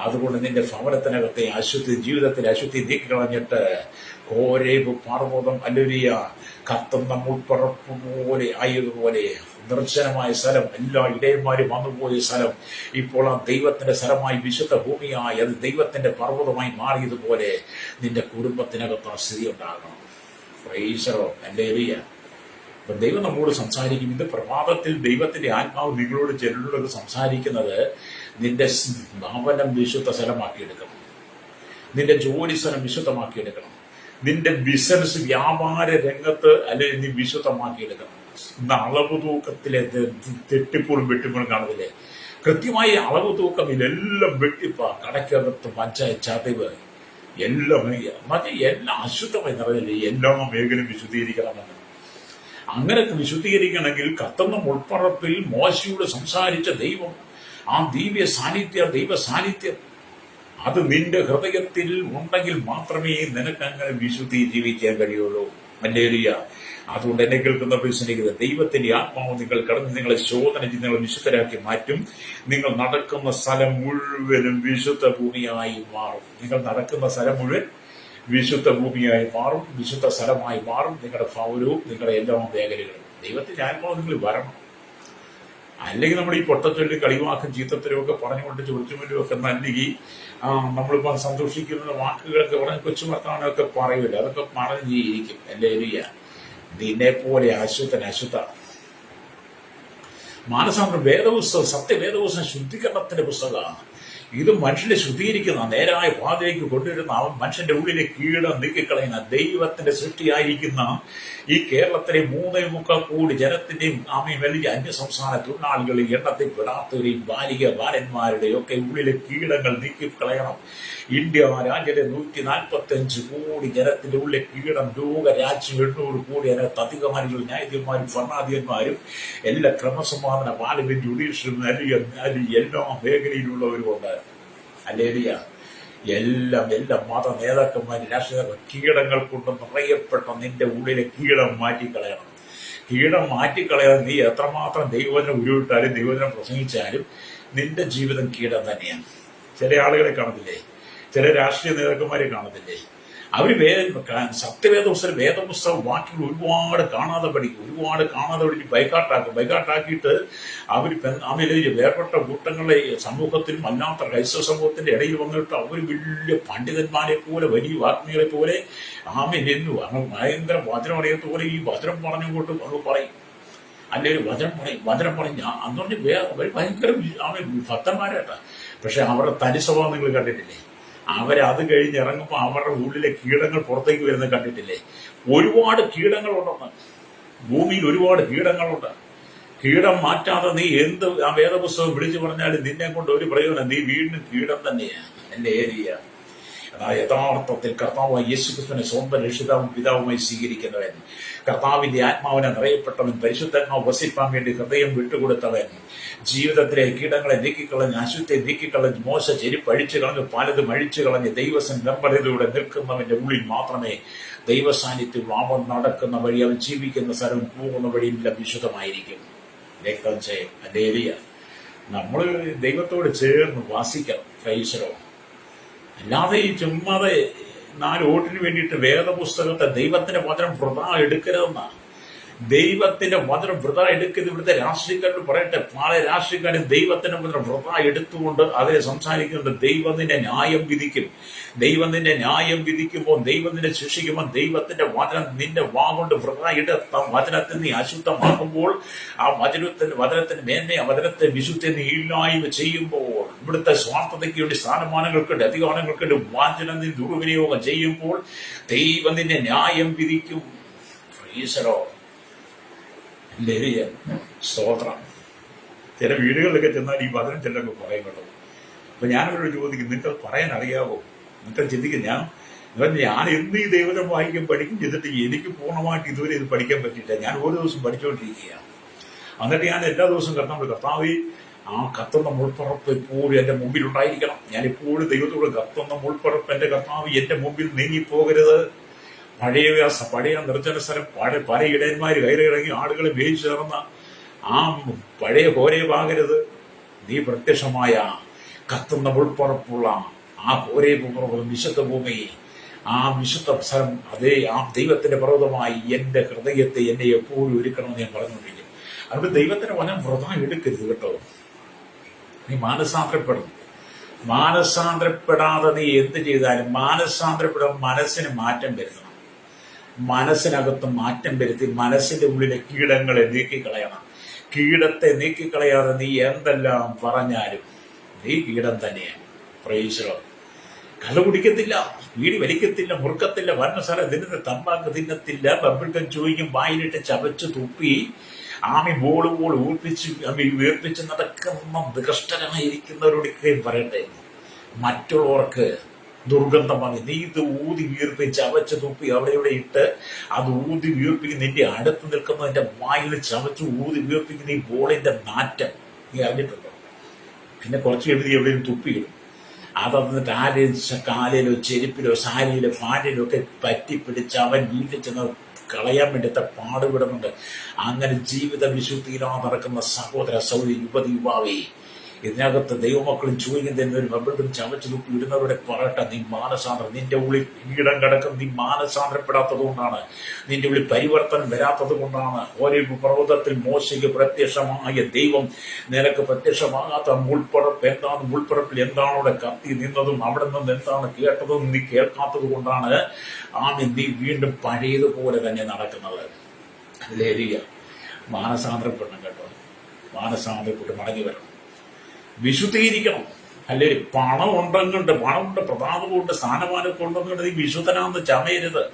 അതുകൊണ്ട് നിന്റെ ഭവനത്തിനകത്തെ അശുദ്ധി, ജീവിതത്തിലെ അശുദ്ധി നീക്കിക്കളഞ്ഞിട്ട് കോരേബ് പർവ്വതം അല്ലേലൂയ കത്തുന്ന മുൾപ്പറപ്പ് പോലെ ആയതുപോലെ നിർജ്ജനമായ സ്ഥലം, എല്ലാ ഇടയന്മാരും വന്നുപോയ സ്ഥലം ഇപ്പോൾ ആ ദൈവത്തിന്റെ സ്ഥലമായി, വിശുദ്ധ ഭൂമിയായി, അത് ദൈവത്തിന്റെ പർവ്വതമായി മാറിയതുപോലെ നിന്റെ കുടുംബത്തിനകത്ത് ആ സ്ഥിതി ഉണ്ടാകണം. പ്രൈസറോ അല്ലേലൂയ. അപ്പൊ ദൈവം നമ്മോട് സംസാരിക്കും. ഇന്ന് പ്രഭാതത്തിൽ ദൈവത്തിന്റെ ആത്മാവ് നിങ്ങളോട് ചിലരോട് സംസാരിക്കുന്നത്, നിന്റെ ഭവനം വിശുദ്ധ സ്ഥലമാക്കിയെടുക്കണം, നിന്റെ ജോലി സ്ഥലം വിശുദ്ധമാക്കിയെടുക്കണം, നിന്റെ ബിസിനസ് വ്യാപാര രംഗത്ത് അല്ലെങ്കിൽ നീ വിശുദ്ധമാക്കിയെടുക്കണം. ഇന്ന് അളവ് തൂക്കത്തിലെ തെട്ടിപ്പോഴും വെട്ടിപ്പോഴും കാണുന്നില്ലേ? കൃത്യമായി അളവ് തൂക്കം ഇതെല്ലാം വെട്ടിപ്പ, കടക്കകത്ത് പഞ്ചായത്ത് ചതവ് എല്ലാം എല്ലാം അശുദ്ധമായി നിറഞ്ഞില്ലേ? എല്ലാ മേഖലയും വിശുദ്ധീകരിക്കണമെന്ന്. അങ്ങനെയൊക്കെ വിശുദ്ധീകരിക്കണമെങ്കിൽ കത്തുന്ന മുൾപ്പറപ്പിൽ മോശയോട് സംസാരിച്ച ദൈവം, ആ ദൈവ സാന്നിധ്യം അത് നിന്റെ ഹൃദയത്തിൽ ഉണ്ടെങ്കിൽ മാത്രമേ നിനക്ക് അങ്ങനെ വിശുദ്ധി ജീവിക്കാൻ കഴിയുള്ളൂ. ഹല്ലേലൂയ. അതുകൊണ്ട് എന്നെ കേൾക്കുന്ന സ്നേഹിതരെ, ദൈവത്തിന്റെ ആത്മാവ് നിങ്ങൾ കടന്ന് നിങ്ങളെ ശോധന ചെയ്ത് നിങ്ങളെ വിശുദ്ധരാക്കി മാറ്റും. നിങ്ങൾ നടക്കുന്ന സ്ഥലം മുഴുവനും വിശുദ്ധ ഭൂമിയായി മാറും. നിങ്ങൾ നടക്കുന്ന സ്ഥലം മുഴുവൻ വിശുദ്ധ ഭൂമിയായി മാറും, വിശുദ്ധ സ്ഥലമായി മാറും. നിങ്ങളുടെ ഭവനവും നിങ്ങളുടെ എല്ലാ മേഖലകളും ദൈവത്തിന്റെ ആത്മാവ് നിങ്ങൾ വരണം. അല്ലെങ്കിൽ നമ്മൾ ഈ പൊട്ടച്ചൊല്ലി, കളിവാക്കും, ചീത്തത്തരവും ഒക്കെ പറഞ്ഞുകൊണ്ട് ചോദിച്ചുമല്ലും ഒക്കെ അല്ലെങ്കിൽ നമ്മളിപ്പോൾ സന്തോഷിക്കുന്ന വാക്കുകളൊക്കെ പറഞ്ഞ് കൊച്ചു വർത്താനൊക്കെ പറയൂല, അതൊക്കെ പറഞ്ഞ് ഇരിക്കും. അല്ലേലൂയ. നിന്നെ പോലെ അശുദ്ധ മാനസാന്തരം വേദപുസ്തകം, സത്യവേദപുസ്തകം ശുദ്ധീകരണത്തിന്റെ പുസ്തകമാണ്. ഇത് മനുഷ്യനെ ശുദ്ധീകരിക്കുന്ന, നേരായ പാതയിലേക്ക് കൊണ്ടുവരുന്ന, അവൻ മനുഷ്യന്റെ ഉള്ളിലെ കീടം നീക്കിക്കളയുന്ന, ദൈവത്തിന്റെ സൃഷ്ടിയായിരിക്കുന്ന ഈ കേരളത്തിലെ 3.25 കോടി ജനത്തിന്റെയും വലിയ അന്യസംസ്ഥാന തൊഴിലാളികൾ, എണ്ണത്തിൽ പെടാത്തവരെയും ബാലന്മാരുടെയും ഒക്കെ ഉള്ളിലെ കീടങ്ങൾ നീക്കിക്കളയണം. ഇന്ത്യ രാജ്യത്തെ 145 കോടി ജനത്തിന്റെ ഉള്ളിലെ കീടം, ലോകരാജ്യം 800 കോടി, അതിനകത്ത് അധികാരികൾ, ന്യായാധിപന്മാരും ഭരണാധിപന്മാരും എല്ലാ ക്രമസമാധാന പാർലമെന്റ്, ജുഡീഷ്യലും എല്ലാ മേഖലയിലുള്ളവരുമുണ്ട്. അല്ലേലൂയ. എല്ലാ മത നേതാക്കന്മാരും, രാഷ്ട്രീയ കീടങ്ങൾ കൊണ്ട് നിറയപ്പെട്ട നിന്റെ ഉള്ളിലെ കീടം മാറ്റിക്കളയണം. കീടം മാറ്റിക്കളയാതെ നീ എത്രമാത്രം ദൈവവചനം ഉരുവിട്ടാലും ദൈവവചനം പ്രസംഗിച്ചാലും നിന്റെ ജീവിതം കീടം തന്നെയാണ്. ചില ആളുകളെ കാണത്തില്ലേ? ചില രാഷ്ട്രീയ നേതാക്കന്മാരെ കാണത്തില്ലേ? അവര് സത്യവേദ പുസ്തകം വേദപുസ്തകം വാക്യങ്ങൾ ഒരുപാട് കാണാതെ പഠിച്ച് ബൈക്കാട്ടാക്കിയിട്ട് അവർ വേർപെട്ട കൂട്ടങ്ങളെ സമൂഹത്തിലും അല്ലാത്ത ക്രൈസ്തവ സമൂഹത്തിന്റെ ഇടയിൽ വന്നിട്ട് അവർ വലിയ പണ്ഡിതന്മാരെ പോലെ വലിയ ആത്മീയരെ പോലെ എന്നു ഭയങ്കര വചനം അറിയാത്ത പോലെ ഈ വചനം പറഞ്ഞുകൊണ്ട് അത് പറയും. അല്ലെ ഒരു വചനം പറഞ്ഞ അന്ന് പറഞ്ഞ് അവർ ഭയങ്കര ഭക്തന്മാരായിട്ടാ. പക്ഷെ അവരുടെ തനി സ്വഭാവം നിങ്ങൾ കണ്ടിട്ടില്ലേ? അവരത് കഴിഞ്ഞ് ഇറങ്ങുമ്പോൾ അവരുടെ ഉള്ളിലെ കീടങ്ങൾ പുറത്തേക്ക് വരുന്നത് കണ്ടിട്ടില്ലേ? ഒരുപാട് കീടങ്ങളുണ്ടെന്ന്, ഭൂമിയിൽ ഒരുപാട് കീടങ്ങളുണ്ട്. കീടം മാറ്റാതെ നീ എന്ത് ആ വേദപുസ്തകം വിളിച്ചു പറഞ്ഞാലും നിന്നെ കൊണ്ട് ഒരു പ്രയോജനം, നീ വീണ്ടും കീടം തന്നെയാണ്. എന്റെ ഏരിയ യഥാർത്ഥത്തിൽ കർത്താവായ യേശുക്രിസ്തുവിനെ സ്വന്തം രക്ഷിതാവും പിതാവുമായി സ്വീകരിക്കുന്നവൻ, കർത്താവിന്റെ ആത്മാവിനെ നിറയപ്പെട്ടവൻ, പരിശുദ്ധാത്മാവ് വസിപ്പാൻ വേണ്ടി ഹൃദയം വിട്ടുകൊടുത്തവൻ, ജീവിതത്തിലെ കീടങ്ങളെ നീക്കിക്കളഞ്ഞ് അശുദ്ധത്തെ നീക്കിക്കളഞ്ഞ് മോശ ചെരുപ്പ് അഴിച്ചു കളഞ്ഞ് പലതും അഴിച്ചു കളഞ്ഞ് ദൈവസൻ വെമ്പലയിലൂടെ നിൽക്കുന്നവന്റെ ഉള്ളിൽ മാത്രമേ ദൈവസാന്നിധ്യം അവൻ നടക്കുന്ന വഴി, അവൻ ജീവിക്കുന്ന സ്ഥലം പോകുന്ന വഴിയെല്ലാം വിശുദ്ധമായിരിക്കും. എന്റെ ഏരിയ നമ്മൾ ദൈവത്തോട് ചേർന്ന് വാസിക്കണം. ക്രൈസ്തവോ അല്ലാതെ ഈ ചുമ്മാതെ 4 വോട്ടിന് വേണ്ടിയിട്ട് വേദപുസ്തകത്തെ ദൈവത്തിന്റെ വചനം വൃഥാ എടുക്കരുതെന്നാണ്. ദൈവത്തിന്റെ വചനം വൃഥാ എടുക്കരുത്. ഇവിടുത്തെ രാഷ്ട്രീയക്കാരോട് പറയട്ടെ, പല രാഷ്ട്രീയക്കാരും ദൈവത്തിന്റെ വചനം വൃഥാ എടുത്തുകൊണ്ട് അതിനെ സംസാരിക്കുന്നുണ്ട്. ദൈവം നിന്നെ ന്യായം വിധിക്കും. ദൈവം നിന്നെ ന്യായം വിധിക്കുമ്പോൾ, ദൈവം നിന്നെ ശിക്ഷിക്കുമ്പോൾ, ദൈവത്തിന്റെ വചനം നിന്റെ വാഗൊണ്ട് വൃഥാ എടുത്ത വചനത്തിൽ നീ അശുദ്ധമാകുമ്പോൾ, ആ വചനത്തിന്റെ മേന്മ, വചനത്തെ വിശുദ്ധ നീ ഇല്ലായ്മ ചെയ്യുമ്പോൾ, ഇവിടുത്തെ സ്വാർത്ഥതയ്ക്ക് വേണ്ടി സ്ഥാനമാനങ്ങൾക്കുണ്ട്, അധികാരങ്ങൾക്കുണ്ട് വചനം നീ ദുർവിനിയോഗം ചെയ്യുമ്പോൾ ദൈവം നിന്നെ ന്യായം വിധിക്കും. സ്തോത്രം. ചില വീടുകളിലൊക്കെ ചെന്നാൽ ഈ വചനം ചിലരൊക്കെ പറയും കേട്ടോ. അപ്പൊ ഞാനവരോട് ചോദിക്കും, നിങ്ങൾക്ക് പറയാൻ അറിയാവോ? നിങ്ങൾ ചിന്തിക്കും, ഞാൻ എന്ത് ഈ ദൈവം വായിക്കും പഠിക്കും ചെയ്തിട്ട് എനിക്ക് പൂർണ്ണമായിട്ട് ഇതുവരെ ഇത് പഠിക്കാൻ പറ്റിയില്ല. ഞാൻ ഓരോ ദിവസം പഠിച്ചുകൊണ്ടിരിക്കുകയാണ്. എന്നിട്ട് ഞാൻ എല്ലാ ദിവസവും കർത്താവേ, ആ കത്തുന്ന മുൾപ്പുറപ്പ് എപ്പോഴും എന്റെ മുമ്പിൽ ഉണ്ടായിരിക്കണം. ഞാൻ എപ്പോഴും ദൈവത്തോട് കത്തുന്ന മുൾപ്പുറപ്പ് എന്റെ കർത്താവ് എന്റെ മുമ്പിൽ നീങ്ങിപ്പോകരുത്. പഴയ നിർജ്ജന സ്ഥലം, പല ഇടയന്മാര് കയറിയിറങ്ങി ആളുകളെ വേവിച്ചു ചേർന്ന ആ പഴയ ഹോരേബാകരുത്. നീ പ്രത്യക്ഷമായ കത്തുന്ന മുൾപ്പുറപ്പുള്ള ആ ഹോരേബ് വിശുദ്ധ ഭൂമി, ആ വിശുദ്ധ സ്ഥലം, അതേ ആ ദൈവത്തിന്റെ പർവ്വതമായി എന്റെ ഹൃദയത്തെ എന്നെ എപ്പോഴും ഒരുക്കണമെന്ന് ഞാൻ പറഞ്ഞുകൊണ്ടിരിക്കും. അതുകൊണ്ട് ദൈവത്തിന്റെ വചനം വൃഥാ എടുക്കരുത് കേട്ടോ. നീ മാനസാന്തരപ്പെടാതെ നീ എന്ത് ചെയ്താലും മാനസാന്തരപ്പെടാൻ മനസ്സിന് മാറ്റം വരുത്തണം. മനസ്സിനകത്ത് മാറ്റം വരുത്തി മനസ്സിന്റെ ഉള്ളിലെ കീടങ്ങളെ നീക്കിക്കളയണം. കീടത്തെ നീക്കിക്കളയാതെ നീ എന്തെല്ലാം പറഞ്ഞാലും നീ കീടം തന്നെയാണ്. പ്രൈസ്. കള്ളു കുടിക്കത്തില്ല, വീടി വലിക്കത്തില്ല, മുറുക്കത്തില്ല, വർണ്ണസാര തിന്നുന്ന തമ്പാക്ക് തിന്നത്തില്ല, ബബിൾഗം ചോദിക്കും, വായിലിട്ട് ചവച്ച് തുപ്പി ബോള് വീർപ്പിച്ച് നടക്കുന്ന ദുഷ്ടരായിരിക്കുന്നവരോടൊക്കെയും പറയട്ടെ, മറ്റുള്ളവർക്ക് ദുർഗന്ധം വാങ്ങി നീ ഇത് ഊതി വീർപ്പിച്ച് ചവച്ച് തുപ്പി അവിടെ ഇവിടെ ഇട്ട് അത് ഊതി വീർപ്പിക്കുന്ന നിന്റെ അടുത്ത് നിൽക്കുന്നതിന്റെ വായിൽ ചവച്ച് ഊതി വീർപ്പിക്കുന്ന ഈ ബോളിന്റെ നാറ്റം നീ അറിഞ്ഞിട്ടുണ്ടോ? പിന്നെ കുറച്ച് എഴുതി എവിടെയും തുപ്പിയിടും. അതന്നിട്ട് ആരെയും കാലിലോ ചെരുപ്പിലോ സാരിയിലോ ഫാനിലോ ഒക്കെ പറ്റിപ്പിടിച്ച് അവൻ വീട്ടിൽ ചെന്ന് കളയാൻ വേണ്ടിയിട്ട് പാടുപെടുന്നുണ്ട്. അങ്ങനെ ജീവിത വിശുദ്ധിയിലാണ് നടക്കുന്ന സഹോദര സൗരി യുവതി യുവാവേ, ഇതിനകത്ത് ദൈവമക്കളും ചോദിക്കുന്നതിന് ഒരു ബബിളും ചവച്ചു തുപ്പി ഇടുന്നവരുടെ പറയട്ടെ, നീ മാനസാന്തരം, നിന്റെ ഉള്ളിൽ കീടം കിടക്കും. നീ മാനസാന്തരപ്പെടാത്തത് കൊണ്ടാണ്, നിന്റെ ഉള്ളിൽ പരിവർത്തനം വരാത്തത് കൊണ്ടാണ്. ഓരോ പർവ്വതത്തിൽ മോശയ്ക്ക് പ്രത്യക്ഷമായ ദൈവം നിനക്ക് പ്രത്യക്ഷമാകാത്ത മുൾപ്പുറപ്പിൽ എന്താണ് അവിടെ കത്തി നിന്നതും അവിടെ നിന്ന് എന്താണ് കേട്ടതും നീ കേൾക്കാത്തത് കൊണ്ടാണ് നീ വീണ്ടും പഴയതുപോലെ തന്നെ നടക്കുന്നത്. അതിലേരിയ മാനസാന്തരപ്പെടണം കേട്ടോ. മാനസാന്തരപ്പെട്ട് മടങ്ങി വരണം, വിശുദ്ധീകരിക്കണം. അല്ലേ, പണം ഉണ്ടെന്നുണ്ട്, പണമുണ്ട്, പ്രതാപമുണ്ട്, സ്ഥാനമാനമൊക്കെ ഉണ്ടെന്നുണ്ട് നീ വിശുദ്ധനാണെന്ന് ചമയരുത്.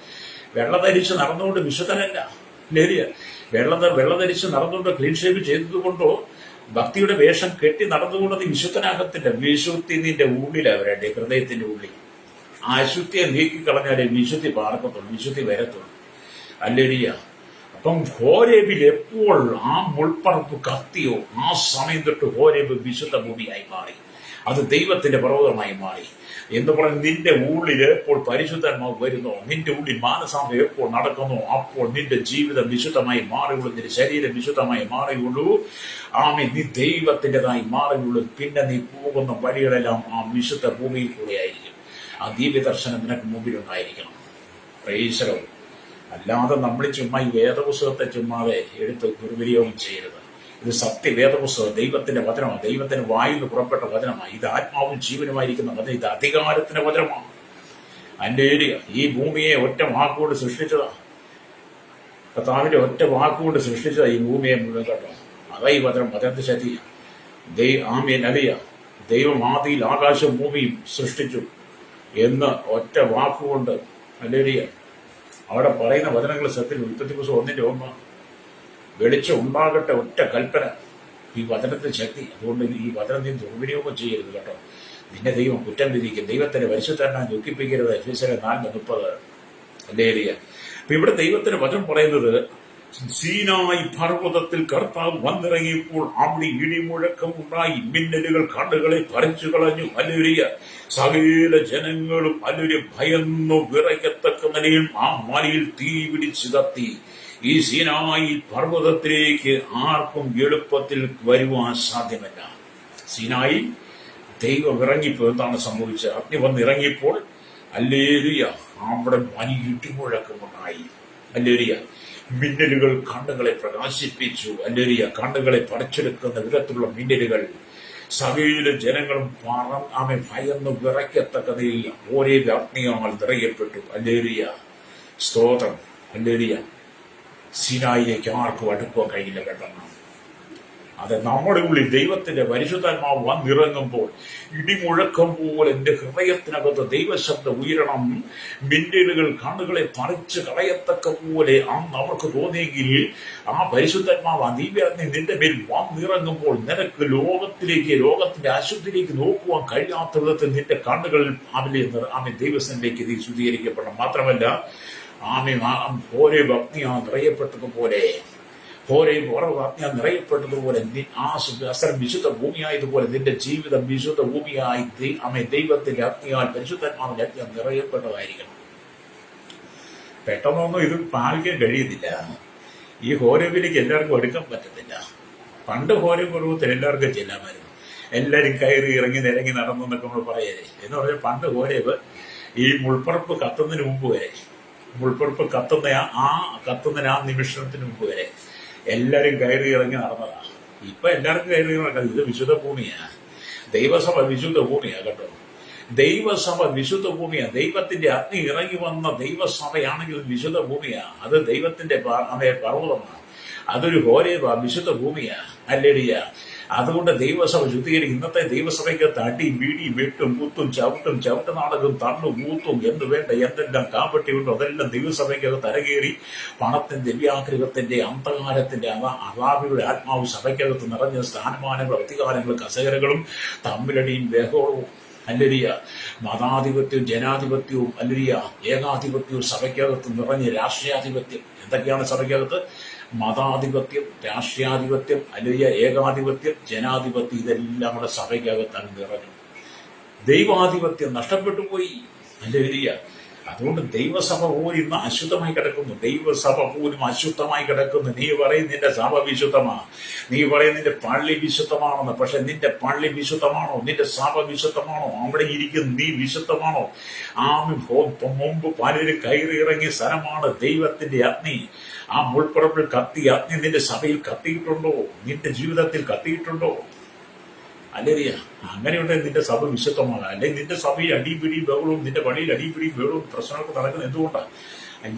വെള്ള ധരിച്ച് നടന്നുകൊണ്ട് വിശുദ്ധനല്ല. ലേരിയ വെള്ള ധരിച്ച് നടന്നുകൊണ്ട് ക്ലീൻ ഷേവ് ചെയ്തതുകൊണ്ടോ ഭക്തിയുടെ വേഷം കെട്ടി നടന്നുകൊണ്ട് നീ വിശുദ്ധനാകത്തില്ല. വിശുദ്ധി നിന്റെ ഉള്ളിലാണ് വരണ്ടേ, ഹൃദയത്തിന്റെ ഉള്ളിൽ. അശുദ്ധിയെ നീക്കിക്കളഞ്ഞാലേ വിശുദ്ധി പാർക്കത്തുള്ളൂ, വിശുദ്ധി വരത്തുള്ളൂ. അല്ലേരിയ. അപ്പം ഹോരേബിൽ എപ്പോൾ ആ മുൾപ്പറപ്പ് കത്തിയോ ആ സമയം തൊട്ട് ഹോരേബ് വിശുദ്ധ ഭൂമിയായി മാറി, അത് ദൈവത്തിന്റെ പർവ്വതമായി മാറി. എന്ന് പറഞ്ഞ് നിന്റെ ഉള്ളിൽ എപ്പോൾ പരിശുദ്ധാത്മാവ് വരുന്നോ, നിന്റെ ഉള്ളിൽ മാനസാന്തരം എപ്പോൾ നടക്കുന്നോ, അപ്പോൾ നിന്റെ ജീവിതം വിശുദ്ധമായി മാറിയുള്ളൂ, നിന്റെ ശരീരം വിശുദ്ധമായി മാറിയുള്ളൂ. നീ ദൈവത്തിൻ്റെതായി മാറിയുള്ളൂ. പിന്നെ നീ പോകുന്ന വഴികളെല്ലാം ആ വിശുദ്ധ ഭൂമിയിൽ കൂടെ ആയിരിക്കും. ആ ദിവ്യ ദർശനം നിനക്ക് മുമ്പിലുണ്ടായിരിക്കണം. പ്രൈസലോ. അല്ലാതെ നമ്മൾ ചുമ്മാ ഈ വേദപുസ്തകത്തെ ചുമ്മാതെ എടുത്ത് ദുർവിനിയോഗം ചെയ്യരുത്. ഇത് സത്യവേദപുസ്തകം, ദൈവത്തിന്റെ വചനമാണ്, ദൈവത്തിന്റെ വായിന്ന് പുറപ്പെട്ട വചനമാണ്. ഇത് ആത്മാവും ജീവനുമായിരിക്കുന്ന വചനം, ഇത് അധികാരത്തിന്റെ വചനമാണ്. അതിന്റെ ഈ ഭൂമിയെ ഒറ്റ വാക്കുകൊണ്ട് സൃഷ്ടിച്ചതാ, കർത്താവിന്റെ ഒറ്റ വാക്കുകൊണ്ട് സൃഷ്ടിച്ചതാ ഈ ഭൂമിയെ മുഴുവൻ. കേട്ടോ, അതാ ഈ വചനത്തെ ശക്തിയ ആമേൻ അലിയ. ദൈവം ആദിയിൽ ആകാശവും ഭൂമിയും സൃഷ്ടിച്ചു എന്ന് ഒറ്റ വാക്കുകൊണ്ട് അല്ലേരിയ. അവിടെ പറയുന്ന വചനങ്ങൾ സത്യത്തിൽ ഉൽപ്പത്തി പുസ്തകം 1:1 വെളിച്ചം ഉണ്ടാകട്ടെ, ഒറ്റ കൽപ്പന. ഈ വചനത്തിന്റെ ശക്തി. അതുകൊണ്ട് ഈ വചനം നീ ദുർവിനിയോഗം ചെയ്യരുത് കേട്ടോ. നിന്നെ ദൈവം കുറ്റം വിധിക്കും. ദൈവത്തിന്റെ പരിശുദ്ധനായി ദുഃഖിപ്പിക്കരുത്. എഫെസ്യർ 4:30 അല്ലേരിയ. അപ്പൊ ഇവിടെ ദൈവത്തിന്റെ വചനം പറയുന്നത്, സീനായി പർവ്വതത്തിൽ കർത്താവ് വന്നിറങ്ങിയപ്പോൾ അവിടെ ഇടിമുഴക്കം ഉണ്ടായി, മിന്നലുകൾ കണ്ണുകളെ പറിച്ചു കളഞ്ഞു. അല്ലേരിയ. സകല ജനങ്ങളും അല്ലേരിയ ഭയന്നു വിറയ്ക്കത്തക്ക നിലയിൽ ആ മലയിൽ തീ പിടിച്ചു കത്തി. ഈ സീനായി പർവ്വതത്തിലേക്ക് ആർക്കും എളുപ്പത്തിൽ വരുവാൻ സാധ്യമല്ല. സീനായി ദൈവം ഇറങ്ങിയപ്പോൾ എന്താണ് സംഭവിച്ചത്? അഗ്നി വന്നിറങ്ങിയപ്പോൾ അല്ലേരിയ അവിടെ വലിയ ഇടിമുഴക്കമുണ്ടായി. അല്ലേരിയ. മിന്നലുകൾ കണ്ണുകളെ പ്രകാശിപ്പിച്ചു. അല്ലേരിയ. കണ്ണുകളെ പറിച്ചെടുക്കുന്ന വിധത്തിലുള്ള മിന്നലുകൾ. സകല ജനങ്ങളും ഭയന്ന് വിറയ്ക്കത്തക്ക നിലയിൽ ഒരേ അഗ്നിയാൽ നിറയപ്പെട്ടു. അല്ലേരിയ. സ്തോത്രം. അല്ലേരിയ. സീനായിലേക്ക് ആർക്കും അടുക്കാൻ കഴിയില്ല പെട്ടെന്ന്. അത് നമ്മുടെ ഉള്ളിൽ ദൈവത്തിന്റെ പരിശുദ്ധാത്മാവ് വന്നിറങ്ങുമ്പോൾ ഇടിമുഴക്കം പോലെ എന്റെ ഹൃദയത്തിനകത്ത് ദൈവശബ്ദം ഉയരണം. മിന്നലുകൾ കണ്ണുകളെ പറിച്ച് കളയത്തക്ക പോലെ അന്ന് അവർക്ക് തോന്നിയെങ്കിൽ ആ പരിശുദ്ധാത്മാവ് ദിവ്യാഗ്നി നിന്റെ മേൽ വന്നിറങ്ങുമ്പോൾ നിനക്ക് ലോകത്തിന്റെ അശുദ്ധിയിലേക്ക് നോക്കുവാൻ കഴിയാത്ത വിധത്തിൽ നിന്റെ കണ്ണുകളിൽ ആമെ ദൈവസ്ഥനിലേക്ക് നീ ശുദ്ധീകരിക്കപ്പെടണം. മാത്രമല്ല ഓരോ ഭക്തിയാ നിറയപ്പെട്ടതുപോലെ, ഓരോ അജ്ഞ നിറയപ്പെട്ടതുപോലെ ആ അസ്ത്രം വിശുദ്ധ ഭൂമിയായതുപോലെ നിന്റെ ജീവിതം വിശുദ്ധ ഭൂമിയായി ദൈവത്തിന്റെ അഗ്നിയാൽ പരിശുദ്ധാത്മാവിന്റെ അഗ്നി നിറയപ്പെട്ടതായിരിക്കണം. പെട്ടെന്നൊന്നും ഇത് പാലിക്കാൻ കഴിയുന്നില്ല. ഈ ഹോരേബിലേക്ക് എല്ലാവർക്കും എടുക്കാൻ പറ്റത്തില്ല. പണ്ട് ഹോരേബ് പർവ്വതത്തിൽ എല്ലാവർക്കും ചെല്ലാമായിരുന്നു. എല്ലാവരും കയറി ഇറങ്ങി നിരങ്ങി നടന്നു എന്നൊക്കെ നമ്മൾ പറയരുത്. എന്ന് പറഞ്ഞാൽ പണ്ട് ഹോരേബ് ഈ മുൾപ്പറപ്പ് കത്തുന്നതിന് മുമ്പ് വരെ, മുൾപ്പറപ്പ് കത്തുന്ന ആ നിമിഷത്തിന് മുമ്പ് വരെ എല്ലാരും കയറി ഇറങ്ങി നടന്നതാണ്. ഇപ്പൊ എല്ലാവർക്കും കയറി ഇറങ്ങാം. ഇത് വിശുദ്ധ ഭൂമിയാ. ദൈവസഭ വിശുദ്ധ ഭൂമിയാ കേട്ടോ. ദൈവസഭ വിശുദ്ധ ഭൂമിയാ. ദൈവത്തിന്റെ അഗ്നി ഇറങ്ങി വന്ന ദൈവസഭയാണെങ്കിൽ വിശുദ്ധ ഭൂമിയാ. അത് ദൈവത്തിന്റെ പർവ്വതമാണ്. അതൊരു ഹോരേബാ, വിശുദ്ധ ഭൂമിയാ. അല്ലേടിയ. അതുകൊണ്ട് ദൈവസഭ ശുദ്ധീകരിക്കും. ഇന്നത്തെ ദൈവസഭയ്ക്കകത്ത് അടി വീടി വെട്ടും കുത്തും ചവിട്ട് നാടകം തണ്ണു കൂത്തും എന്ന് വേണ്ട എന്തെല്ലാം കാപ്പട്ടിയുണ്ടോ അതെല്ലാം ദൈവസഭയ്ക്കകത്ത് അരകേറി പണത്തിന്റെ വ്യാഗ്രഹത്തിന്റെ അന്ധകാരത്തിന്റെ അവാപിയുടെ ആത്മാവ് സഭയ്ക്കകത്ത് നിറഞ്ഞ സ്ഥാനമാനങ്ങളും അധികാരങ്ങളും കസേരകളും തമ്മിലടിയും ബഹളവും അല്ലരിയ. മതാധിപത്യവും ജനാധിപത്യവും അല്ലരിയ ഏകാധിപത്യവും സഭയ്ക്കകത്ത് നിറഞ്ഞ രാഷ്ട്രീയാധിപത്യം. എന്തൊക്കെയാണ് സഭയ്ക്കകത്ത്? മതാധിപത്യം, രാഷ്ട്രീയാധിപത്യം, അല്ലെങ്കിൽ ഏകാധിപത്യം, ജനാധിപത്യം, ഇതെല്ലാം കൂടെ സഭയ്ക്കകത്താണ് നിറഞ്ഞു. ദൈവാധിപത്യം നഷ്ടപ്പെട്ടു പോയി. അല്ലേരിയ. അതുകൊണ്ട് ദൈവസഭ പോലും ഇന്ന് അശുദ്ധമായി കിടക്കുന്നു. ദൈവസഭ പോലും അശുദ്ധമായി കിടക്കുന്നു. നീ പറയും നിന്റെ സഭ വിശുദ്ധമാണ്, നീ പറയും നിന്റെ പള്ളി വിശുദ്ധമാണെന്ന്. പക്ഷെ നിന്റെ പള്ളി വിശുദ്ധമാണോ? നിന്റെ സഭ വിശുദ്ധമാണോ? അവിടെ ഇരിക്കുന്ന നീ വിശുദ്ധമാണോ? മുമ്പ് പലരും കയറി ഇറങ്ങിയ സ്ഥലമാണ് ദൈവത്തിന്റെ അഗ്നി. ആ മുൾപ്പുറപ്പിൽ കത്തിയ അഗ്നി നിന്റെ സഭയിൽ കത്തിയിട്ടുണ്ടോ? നിന്റെ ജീവിതത്തിൽ കത്തിയിട്ടുണ്ടോ? അല്ലേറിയ. അങ്ങനെയുണ്ടെങ്കിൽ നിന്റെ സഭ വിശുദ്ധമാണ്. അല്ലെങ്കിൽ നിന്റെ സഭയിൽ അടിപിടി ബഹളവും നിന്റെ പള്ളിയിൽ അടിപിടി ബഹളവും പ്രശ്നമൊക്കെ നടക്കുന്നത് എന്തുകൊണ്ടാണ്?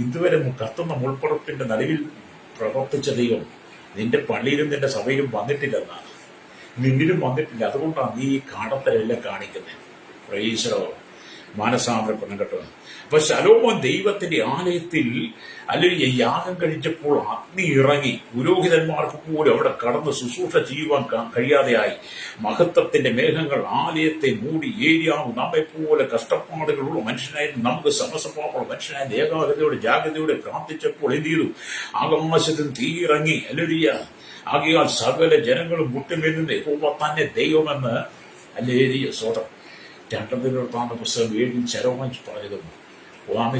ഇതുവരെ കത്തുന്ന മുൾപ്പുറപ്പിന്റെ നടുവിൽ പ്രവർത്തിച്ച ദൈവം നിന്റെ പള്ളിയിലും നിന്റെ സഭയിലും വന്നിട്ടില്ലെന്നാണ്, നിന്നിലും വന്നിട്ടില്ല. അതുകൊണ്ടാണ് നീ ഈ കാടത്തരെല്ലാം കാണിക്കുന്നത്. പ്രൈസലോ. മാനസാന്തരപ്പെടണം കേട്ടോ. അപ്പൊ ശലോമോൻ ദൈവത്തിന്റെ ആലയത്തിൽ അല്ലെങ്കിൽ യാഗം കഴിച്ചപ്പോൾ അഗ്നി ഇറങ്ങി പുരോഹിതന്മാർക്ക് പോലും അവിടെ കടന്ന് ശുശ്രൂഷ ചെയ്യുവാൻ കഴിയാതെയായി. മഹത്വത്തിന്റെ മേഘങ്ങൾ ആലയത്തെ മൂടി. ഏരിയാവ് നമ്മെ പോലെ കഷ്ടപ്പാടുകളുള്ള മനുഷ്യനായി നമുക്ക് സമസ്വഭാവമുള്ള മനുഷ്യനായി ഏകാഗ്രതയോടെ ജാഗ്രതയോടെ പ്രാർത്ഥിച്ചപ്പോൾ എന്ത് ചെയ്തു? ആകാശത്തിൽ തീ ഇറങ്ങി. അല്ലേരിയ. ആകയാൽ സകല ജനങ്ങളും മുട്ടുമെന്ന് യഹോവ തന്നെ ദൈവമെന്ന് അല്ലേരിയ. സ്വതം 2 പുസ്തകം 7 ശലോമോൻ പറഞ്ഞതും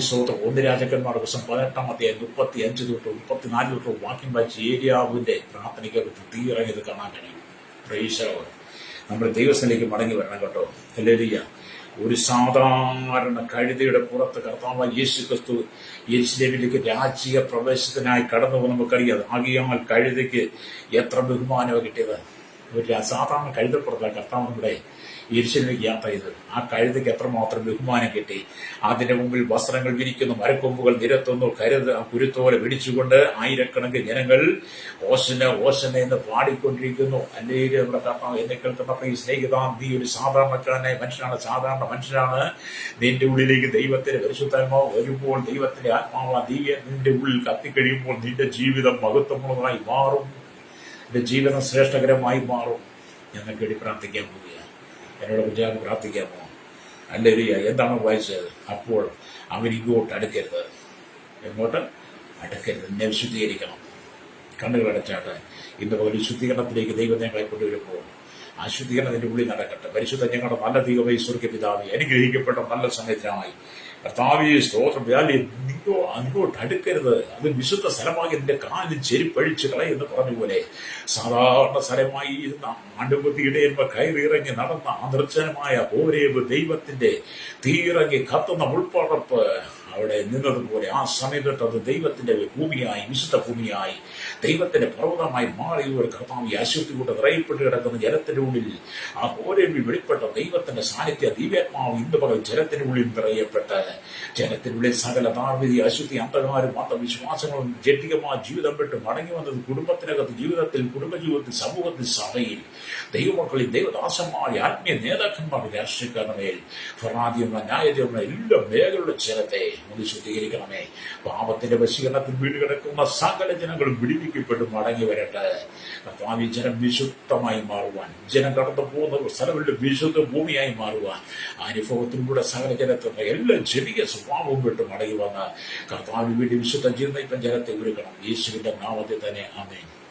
സ്തോത്രം. 1 രാജാക്കന്മാരുടെ പുസ്തകം 18-ാം അധ്യായം 35 തൊട്ട് 34 തൊട്ട് വാക്യം വായിച്ച് ഏരിയാവിന്റെ പ്രാർത്ഥനയ്ക്കകത്ത് തീ ഇറങ്ങിയത് കാണാൻ കഴിയും. പ്രൈസ്. നമ്മൾ ദൈവസ്ഥനിലേക്ക് മടങ്ങി വരണം കേട്ടോ. ഹല്ലേലൂയ. ഒരു സാധാരണ കഴുതയുടെ പുറത്ത് കർത്താവായ യേശു ക്രിസ്തു യെരുശലേമിലേക്ക് രാജ്യ പ്രവേശത്തിനായി കടന്നു പോകും. നമുക്കറിയാം. ആകിയാൽ കഴുതയ്ക്ക് എത്ര ബഹുമാനമാണ് കിട്ടിയത്. ഒരു സാധാരണ കഴുതപ്പുറത്താണ് കർത്താവ് നമ്മുടെ യെരുശലേമിലേക്ക് യാത്ര ചെയ്തത്. ആ കഴുതയ്ക്ക് എത്രമാത്രം ബഹുമാനം കിട്ടി. അതിന്റെ മുമ്പിൽ വസ്ത്രങ്ങൾ വിരിക്കുന്നു, മരക്കൊമ്പുകൾ നിരത്തുന്നു, കുരുത്തോലെ പിടിച്ചുകൊണ്ട് ആയിരക്കണക്കിന് ജനങ്ങൾ ഓശന ഓശന എന്ന് പാടിക്കൊണ്ടിരിക്കുന്നു. അല്ലെങ്കിൽ നമ്മുടെ കർത്താവ് എന്നെ കേൾക്കുന്ന ഈ സ്നേഹിത, നീ ഒരു സാധാരണക്കാരനായ മനുഷ്യനാണ്, സാധാരണ മനുഷ്യനാണ്. നിന്റെ ഉള്ളിലേക്ക് ദൈവത്തിന്റെ പരിശുദ്ധാത്മാവ് വരുമ്പോൾ, ദൈവത്തിന്റെ ആത്മാവ് നിന്റെ ഉള്ളിൽ കത്തിക്കഴിയുമ്പോൾ നിന്റെ ജീവിതം മഹത്വമുള്ളതായി മാറും. നിന്റെ ജീവിതം ശ്രേഷ്ഠകരമായി മാറും. ഞങ്ങൾക്ക് വേണ്ടി പ്രാർത്ഥിക്കാൻ പോവുകയാണ്. എന്നോട് കുഞ്ഞാക്ക് പ്രാർത്ഥിക്കാമോ? ഹല്ലേലൂയ. എന്താണ് വായിച്ചത്? അപ്പോൾ അവൻ ഇങ്ങോട്ട് അടുക്കരുത്. എങ്ങോട്ട് അടുക്കരുത്? എന്നെ വിശുദ്ധീകരിക്കണം. കണ്ണുകൾ അടച്ചാട്ട് ഇന്ന് പോലെ ശുദ്ധീകരണത്തിലേക്ക് ദൈവം ഞങ്ങളെ കൊണ്ടുവരുമ്പോൾ ആ ശുദ്ധീകരണത്തിന്റെ ഉള്ളിൽ നടക്കട്ടെ. പരിശുദ്ധ ഞങ്ങളുടെ നല്ല ദൈവമേ, സ്വർഗ്ഗ പിതാവേ, അനുഗ്രഹിക്കപ്പെട്ട നല്ല സമയത്തിനായി കർത്താവേ സ്തോത്രം. അങ്ങോട്ട് അടുക്കരുത്. അത് വിശുദ്ധ സ്ഥലമായി നിന്റെ കാലിൽ ചെരിപ്പഴിച്ച് കളയെന്ന് പറഞ്ഞ പോലെ സാധാരണ സ്ഥലമായി ഇരുന്ന ആണ്ടുപത്തിയുടെ കയറിയിറങ്ങി നടന്ന അദൃശ്യമായ ഓരേവ് ദൈവത്തിന്റെ തീയിറങ്ങി കത്തുന്ന ഉൾപ്പടപ്പ് അവിടെ നിന്നതുപോലെ ആ സമയത്ത് അത് ദൈവത്തിന്റെ ഭൂമിയായി, വിശുദ്ധ ഭൂമിയായി, ദൈവത്തിന്റെ പർവ്വതമായി മാറിയ ഒരു കർത്താവ് അശുദ്ധി കൊണ്ട് നിറയപ്പെട്ട് കിടക്കുന്ന ജലത്തിന്റെ ഉള്ളിൽ ആ ഓരേവിൽ വെളിപ്പെട്ട ദൈവത്തിന്റെ സാന്നിധ്യ ദിവ്യാത്മാവ് ഇന്ന് പകൽ ജലത്തിന്റെ ഉള്ളിൽ നിറയപ്പെട്ട് ജലത്തിനുള്ളിൽ സകല ധാർമ്മിക അശുദ്ധി അന്ധകാരും അന്ധവിശ്വാസങ്ങളും ജഡികമായ ജീവിതം വിട്ട് മടങ്ങി വന്നത് കുടുംബത്തിനകത്ത്, ജീവിതത്തിൽ, കുടുംബജീവിതത്തിൽ, സമൂഹത്തിൽ, സഭയിൽ, ദൈവമക്കളിൽ, ദൈവദാസന്മാർ, ആത്മീയ നേതാക്കന്മാർ, രാഷ്ട്രീയക്കാരുടെ മേൽ ഫറാദിയുള്ള ന്യായതയുള്ള എല്ലാ മേഖലയുടെ ജലത്തെ ഒന്ന് ശുദ്ധീകരിക്കണമേ. പാപത്തിന്റെ വശീകരണത്തിൽ വീട് കിടക്കുന്ന സകല ജനങ്ങളും വിടിവിക്കപ്പെട്ട് മടങ്ങി വരട്ടെ. കർത്താവേ, ജനം വിശുദ്ധമായി മാറുവാൻ, ജനം കടന്നു പോകുന്ന സ്ഥലങ്ങളുടെ വിശുദ്ധ ഭൂമിയായി മാറുവാൻ, അനുഭവത്തിലൂടെ സകല ജനത്തിന്റെ എല്ലാ ജനീയ സ്വഭാവവും വിട്ട് മടങ്ങി വന്ന് കർത്താവിന് വേണ്ടി വിശുദ്ധ ജീവിതം ജനത്തെ ഒരുക്കണം. യേശുവിന്റെ നാമത്തിൽ തന്നെ ആമേൻ.